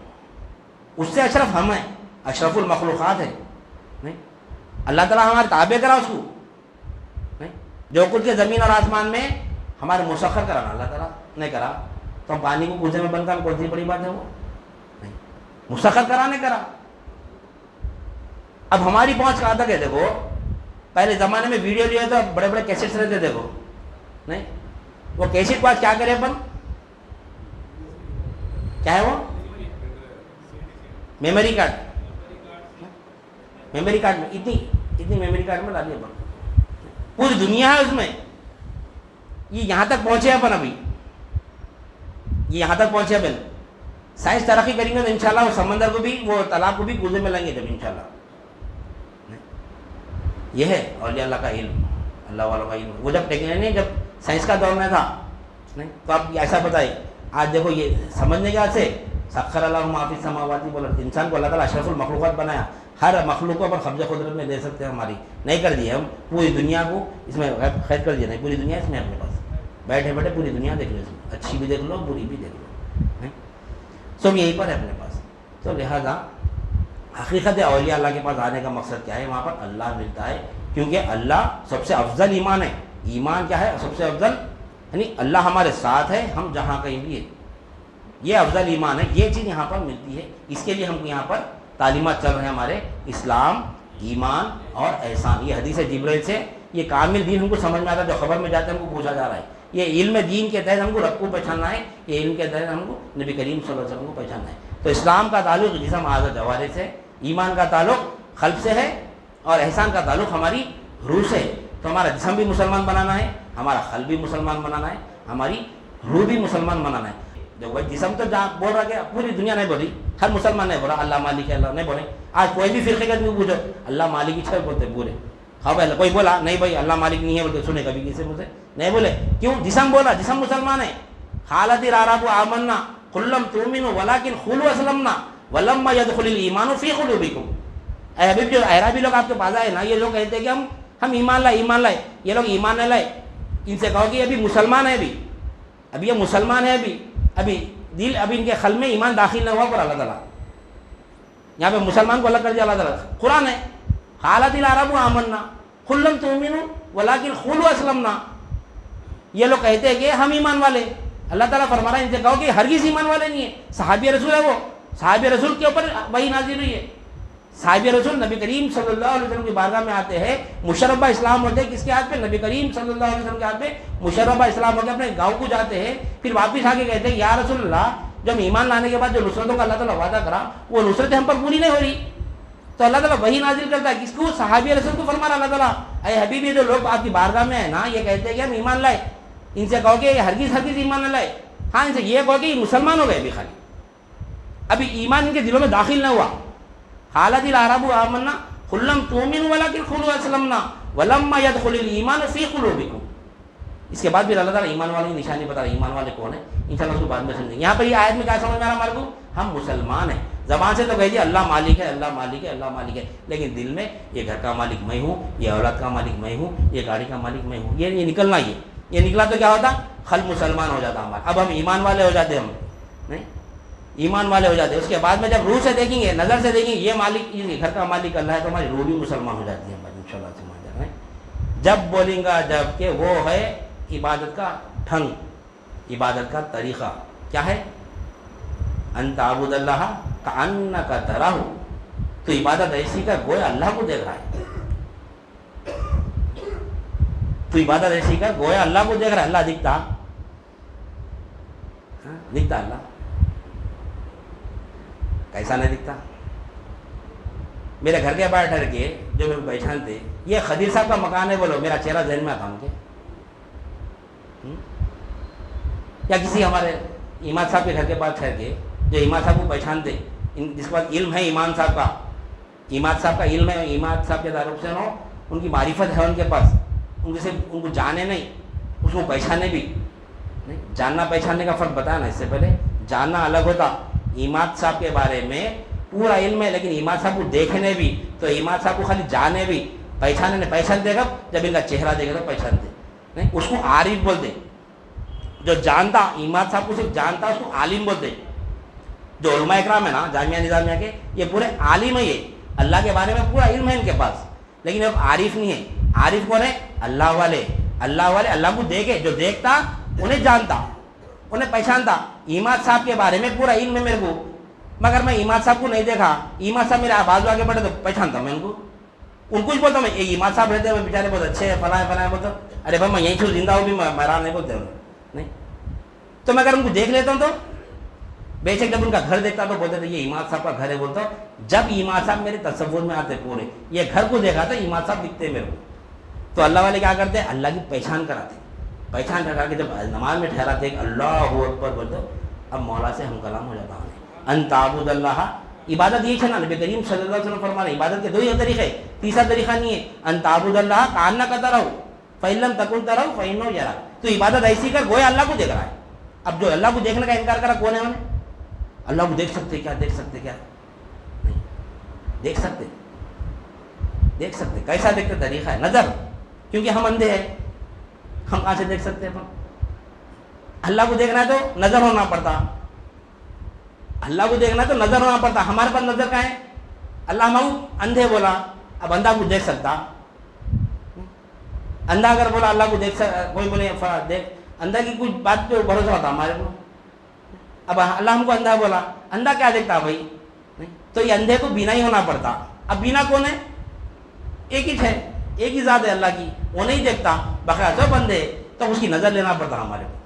اس سے اشرف ہم ہیں، اشرف المخلوقات ہے. نہیں اللہ تعالیٰ ہمارے تابع کرا اس کو. جو کچھ کے زمین اور آسمان میں ہمارے مسخر کرانا اللہ تعالیٰ نے کرا، تو ہم پانی کو کوزے میں بند کرنا کون سی بڑی بات ہے وہ؟ نہیں، مسخر کرانے کرا۔ اب ہماری پہنچ کہاں تک ہے؟ دیکھو پہلے زمانے میں ویڈیو لیا تو بڑے بڑے کیسٹس رہتے، دیکھو نہیں، وہ کیسٹ کو آج کیا کرے اپن، کیا ہے وہ؟ میموری کارڈ، میموری کارڈ میں اتنی میموری کارڈ میں ڈالیے اپن، پوری دنیا ہے اس میں۔ یہ یہاں تک پہنچے اپن، ابھی یہ یہاں تک پہنچے اپن، سائنس ترقی کریں گے تو انشاءاللہ وہ سمندر کو بھی، وہ تالاب کو بھی کوزے میں لیں گے جب انشاءاللہ۔ یہ ہے اولیاء اللہ کا علم، اللہ والوں کا علم۔ وہ جب ٹیکنالوجی جب سائنس کا دور میں تھا نہیں تو آپ ایسا بتائیے، آج دیکھو یہ سمجھنے کے سے سخر اللہ ما فی السماوات والارض، انسان کو اللہ تعالیٰ اشرف المخلوقات بنایا، ہر مخلوق کو پر قبضہ قدرت میں دے سکتے ہیں، ہماری نہیں کر دی ہم پوری دنیا کو اس میں قید کر دیا، نہیں پوری دنیا اس میں اپنے پاس بیٹھے بیٹھے پوری دنیا دیکھ لو، اس میں اچھی بھی دیکھ لو بری بھی دیکھ لو، سب یہیں پر ہے اپنے پاس۔ تو لہٰذا حقیقت اولیاء اللہ کے پاس آنے کا مقصد کیا ہے؟ وہاں پر اللہ ملتا ہے، کیونکہ اللہ سب سے افضل ایمان ہے۔ ایمان کیا ہے؟ سب سے افضل، یعنی اللہ ہمارے ساتھ ہے، ہم جہاں کہیں بھی ہے، یہ افضل ایمان ہے۔ یہ چیز یہاں پر ملتی ہے، اس کے لیے ہم کو یہاں پر تعلیمات چل رہے ہیں ہمارے، اسلام، ایمان اور احسان۔ یہ حدیث جبرائیل سے یہ کامل دین ہم کو سمجھ میں آتا ہے، جو خبر میں جاتے ہیں ہم کو پوچھا جا رہا ہے۔ یہ علم دین کے تحت ہم کو رب کو پہچاننا ہے، یہ علم کے تحت ہم کو نبی کریم صلی اللہ علیہ وسلم کو پہچاننا ہے۔ تو اسلام کا تعلق جسم اعضاء جوارح سے، ایمان کا تعلق قلب سے ہے، اور احسان کا تعلق ہماری روح سے۔ تو ہمارا جسم بھی مسلمان بنانا ہے، ہمارا قلب بھی مسلمان بنانا ہے، ہماری روح بھی مسلمان بنانا ہے۔ دیکھو جسم تو جہاں بول رہا کہ پوری دنیا نہیں بولی، ہر مسلمان نہیں بولا اللہ مالک ہے، اللہ نہیں بولے۔ آج کوئی بھی فرقے کا نہیں پوچھو اللہ مالک ہی چھوڑ بولتے بولے، ہاں بھائی کوئی بولا نہیں بھائی اللہ مالک نہیں ہے بولتے، سنے کبھی کسی مجھے نہیں بولے، کیوں؟ جسم بولا، جسم مسلمان ہے۔ حالت العرب آمنا قل لم تؤمنوا ولكن قولوا اسلمنا ولما يدخل الايمان في قلوبكم۔ اے حبیب جو اعرابی لوگ آپ کے پاس آئے نا، یہ لوگ کہتے ہیں کہ ہم ایمان لائے، یہ لوگ ایمان نہیں لائے۔ ان سے کہو کہ ابھی مسلمان ہے، ابھی یہ مسلمان ہے، ابھی دل، ابھی ان کے قلب میں ایمان داخل نہ ہوا پر اللہ تعالیٰ یہاں پہ مسلمان کو الگ کر دیا اللہ تعالیٰ۔ قرآن ہے قالت العرب آمنا قل لم تؤمنوا ولكن قولوا اسلمنا۔ یہ لوگ کہتے ہیں کہ ہم ایمان والے، اللہ تعالیٰ فرما رہا ہے ان سے کہو کہ ہرگز ایمان والے نہیں ہے۔ صحابی رسول ہے، وہ صحابی رسول کے اوپر وحی نازل ہوئی ہے۔ صحابی رسول نبی کریم صلی اللہ علیہ وسلم کی بارگاہ میں آتے ہیں، مشربہ اسلام ہوتے ہیں کس کے ہاتھ پہ؟ نبی کریم صلی اللہ علیہ وسلم کے ہاتھ پہ مشربہ اسلام ہوتے، اپنے گاؤں کو جاتے ہیں، پھر واپس آ کے کہتے ہیں یا رسول اللہ، جب ایمان لانے کے بعد جو نصرتوں کا اللہ تعالیٰ وعدہ کرا وہ نصرتیں ہم پر پوری نہیں ہو رہی، تو اللہ تعالیٰ وہی نازل کرتا ہے کس کو؟ صحابی رسول کو فرما رہا اللہ تعالیٰ اے حبیبی جو لوگ آپ کی بارگاہ میں ہیں نا، یہ کہتے ہیں کہ ہم ایمان لائے، ان سے کہو کہ یہ ہرگز ایمان نہ لائے۔ ہاں ان سے یہ کہو کہ یہ مسلمان ہو گئے، ابھی خالی ابھی ایمان ان کے دلوں میں داخل نہ ہوا۔ حالت العرب آمنا قل لم تؤمنوا ولكن قولوا اسلمنا ولما يدخل الايمان في قلوبكم۔ اس کے بعد بھی اللہ تعالیٰ ایمان والوں کی نشانی بتا رہا ہے، ایمان والے کون ہیں انشاءاللہ اس کو بعد میں سمجھیں گے۔ یہاں پر یہ آیت میں کیا سمجھ میں آ رہا ہمارے کو؟ ہم مسلمان ہیں، زبان سے تو کہہ دیا اللہ مالک ہے، اللہ مالک ہے، اللہ مالک ہے، لیکن دل میں یہ گھر کا مالک میں ہوں، یہ اولاد کا مالک میں ہوں، یہ گاڑی کا مالک میں ہوں، یہ نکلنا، یہ نکلا تو کیا ہوتا؟ قلب مسلمان ہو جاتا ہمارا۔ اب ہم ایمان والے ہو جاتے، ہم نہیں ایمان والے ہو جاتے۔ اس کے بعد میں جب روح سے دیکھیں گے، نظر سے دیکھیں گے یہ مالک، یہ گھر کا مالک اللہ ہے، تو ہماری روح بھی مسلمان ہو جاتی ہے ان شاء اللہ سے مان جانا ہے۔ جب بولیں گا جب کہ وہ ہے عبادت کا ڈھنگ، عبادت کا طریقہ کیا ہے؟ ان تعبد اللہ کأنک تراہ، تو عبادت ایسی کا گویا اللہ کو دیکھ رہا ہے، تو عبادت ایسی کا گویا اللہ کو دیکھ رہا ہے۔ اللہ دکھتا؟ دکھتا اللہ؟ کیسا نہیں دکھتا؟ میرے گھر کے باہر ٹھہر کے جو میں بیٹھان تھے، یہ خدیر صاحب کا مکان ہے، بولو میرا چہرہ ذہن میں آتا ان کے، یا کسی ہمارے امام صاحب کے گھر کے پاس ٹھہر کے جو امام صاحب کو پہچانتے، جس کے پاس علم ہے امام صاحب کا، امام صاحب کا علم ہے، امام صاحب کے تعلق سے ان کی معرفت ہے ان کے پاس، ان کو جانے نہیں، اس کو پہچانے بھی نہیں۔ جاننا پہچاننے کا فرق بتایا نا اس سے پہلے، جاننا الگ ہوتا، امام صاحب کے بارے میں پورا علم ہے، لیکن امام صاحب کو دیکھنے بھی، تو امام صاحب کو خالی جانے بھی، پہچانے نہیں۔ پہچانتے گا جب ان کا چہرہ دیکھے تو پہچانتے نہیں، اس کو عارف بولتے۔ جو جانتا امام صاحب کو صرف جانتا اس کو عالم بولتے۔ جو علماء اکرام ہے نا جامعہ نظامیہ کے، یہ پورے عالم ہے، یہ اللہ کے بارے میں پورا علم ہے ان کے پاس، لیکن اب عارف نہیں ہے۔ عارف کون ہے؟ اللہ والے، اللہ والے اللہ کو دیکھے، جو دیکھتا انہیں جانتا، انہیں پہچانتا. اماد صاحب کے بارے میں پورا علم ہے میرے کو، مگر میں اماد صاحب کو نہیں دیکھا، اماد صاحب میرے بازو آگے بڑھے تو پہچانتا میں ان کو کچھ بولتا ہوں. میں یہ اماد صاحب رہتے ہیں بیچارے بہت اچھے ہیں، فلاں فلاں بولتا ہوں. ارے بھائی میں یہیں چھو زندہ ہوں بھی مرا نہیں بولتے نہیں. تو میں اگر ان کو دیکھ لیتا ہوں تو بے شک جب ان کا گھر دیکھتا تو بولتے تھے یہ اماد صاحب کا گھر ہے. بولتا ہوں جب اماد صاحب میرے تصور میں آتے پورے، یہ گھر کو دیکھا تھا اماد صاحب دکھتے میرے کو. تو اللہ والے کیا کرتے ہیں؟ اللہ کی پہچان کراتے، پہچان کرا کے جب نماز میں ٹھہراتے کہ اللہ اکبر بولتے اب مولا سے ہم کلام ہو جاتا ہوں. ان تعبد اللہ، عبادت یہ چھنا نبی کریم صلی اللہ علیہ وسلم فرما رہے عبادت کے دو ہی طریقے، تیسرا طریقہ نہیں ہے. ان تعبد اللہ کانہ کا رہو فإن لم تکن ترہ فإنہ یراک. تو عبادت ایسی کر گویا اللہ کو دیکھ رہا ہے. اب جو اللہ کو دیکھنے کا انکار کرا کون ہے؟ انہیں اللہ کو دیکھ سکتے کیا؟ دیکھ سکتے کیا؟ نہیں دیکھ سکتے. دیکھ سکتے کیسا دیکھتے؟ طریقہ ہے نظر، کیونکہ ہم اندھے ہیں، ہم کہاں سے دیکھ سکتے ہیں؟ اللہ کو دیکھنا ہے تو نظر ہونا پڑتا، اللہ کو دیکھنا ہے تو نظر ہونا پڑتا. ہمارے پاس نظر کہاں ہے؟ اللہ ہم اندھے بولا، اب اندھا کو دیکھ سکتا؟ اندھا اگر بولا اللہ کو دیکھ سکتا، کوئی بولے دیکھ، اندھا کی کچھ بات پہ بھروسہ ہوتا ہمارے کو. اب اللہ ہم کو اندھا بولا، اندھا کیا دیکھتا بھائی؟ تو یہ اندھے کو بینا ہی ہونا پڑتا. اب بینا کون ہے؟ ایک ہی ہے، ایک ہی ذات ہے اللہ کی، وہ نہیں دیکھتا. بقیہ سب اندھے تو اس کی نظر لینا پڑتا ہمارے کو.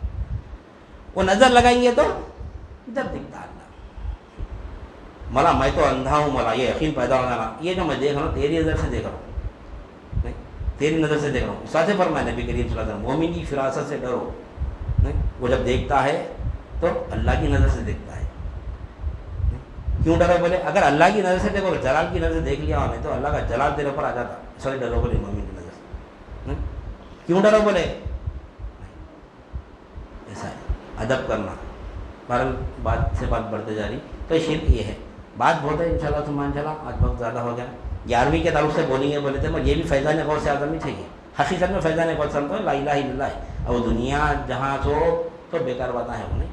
وہ نظر لگائیں گے تو جب دکھتا اللہ. مولا میں تو اندھا ہوں مولا، یہ یقین پیدا ہونا نا، یہ جو میں دیکھ رہا ہوں تیری نظر سے دیکھ رہا ہوں، نہیں تیری نظر سے دیکھ رہا ہوں. اس سے فرمایا نبی کریم صلی اللہ علیہ وسلم مومن کی فراست سے ڈرو. نہیں وہ جب دیکھتا ہے تو اللہ کی نظر سے دیکھتا ہے. کیوں ڈرو بولے اگر اللہ کی نظر سے دیکھو، جلال کی نظر سے دیکھ لیا ہم نے تو اللہ کا جلال تیرے اوپر آ جاتا. سوری ڈرو بولے مومن کی نظر سے. کیوں ڈرو بولے ایسا ہے ادب کرنا. بہرحال بات سے بات بڑھتے جا رہی. تو شرک یہ ہے، بات بہت ہے انشاءاللہ سبحان اللہ. آج وقت زیادہ ہو گیا، 11ویں کے تعلق سے بولیں گے بولے تھے مگر یہ بھی فیضان غوث اعظم ہی چاہیے. حقیقت میں فیضان غوث اعظم تو لا الہ الا اللہ ہے. اور دنیا جہاں تو بیکار باتیں ہیں انہیں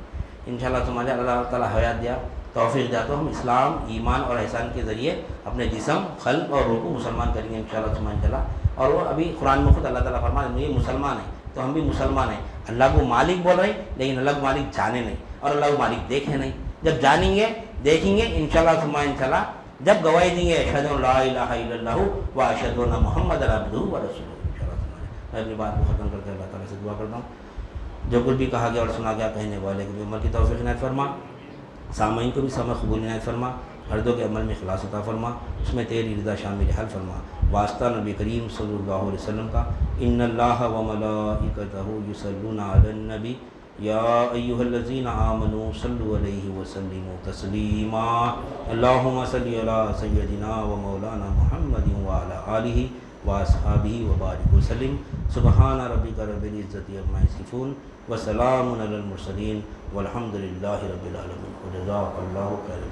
انشاءاللہ سبحان اللہ تعالیٰ حیات دیا، توفیق دیا تو ہم اسلام ایمان اور احسان کے ذریعے اپنے جسم خلق اور روح کو مسلمان کریں گے انشاءاللہ سبحان اللہ. اور وہ ابھی قرآن میں خود اللہ تعالیٰ فرماتے ہیں یہ مسلمان ہیں تو ہم بھی مسلمان ہیں. اللہ کو مالک بول رہے ہیں لیکن اللہ کو مالک جانے نہیں اور اللہ کو مالک دیکھے نہیں. جب جانیں گے دیکھیں گے انشاءاللہ ثم انشاءاللہ جب گواہی دیں گے اشہد ان لا الہ الا اللہ و اشہد ان محمد عبدہ و رسولہ. انشاءاللہ میں اپنی بات کو ختم کر کے اللہ تعالیٰ سے دعا کرتا ہوں جو کچھ بھی کہا گیا اور سنا گیا کہنے والے کی عمر کی توفیق عنایت فرما، سامعین کو بھی سمع قبول عنایت فرما، ہردوں کے عمل میں اخلاص عطا فرما، اس میں تیری رضا شامل حل فرما. واسطہ نبی کریم صلی اللہ علیہ وسلم کا. ان اللہ و ملائکتہ یصلون علی النبی یا ایھا الذین آمنوا صلوا علیہ وسلموا تسلیما. اللہم صلی علی سیدنا و مولانا محمد وعلی آلہ واصحابہ وبارک وسلم. سبحان ربک رب العزۃ عما یصفون وسلام علی المرسلین والحمد للہ رب العالمین. جزاک اللہ خیر.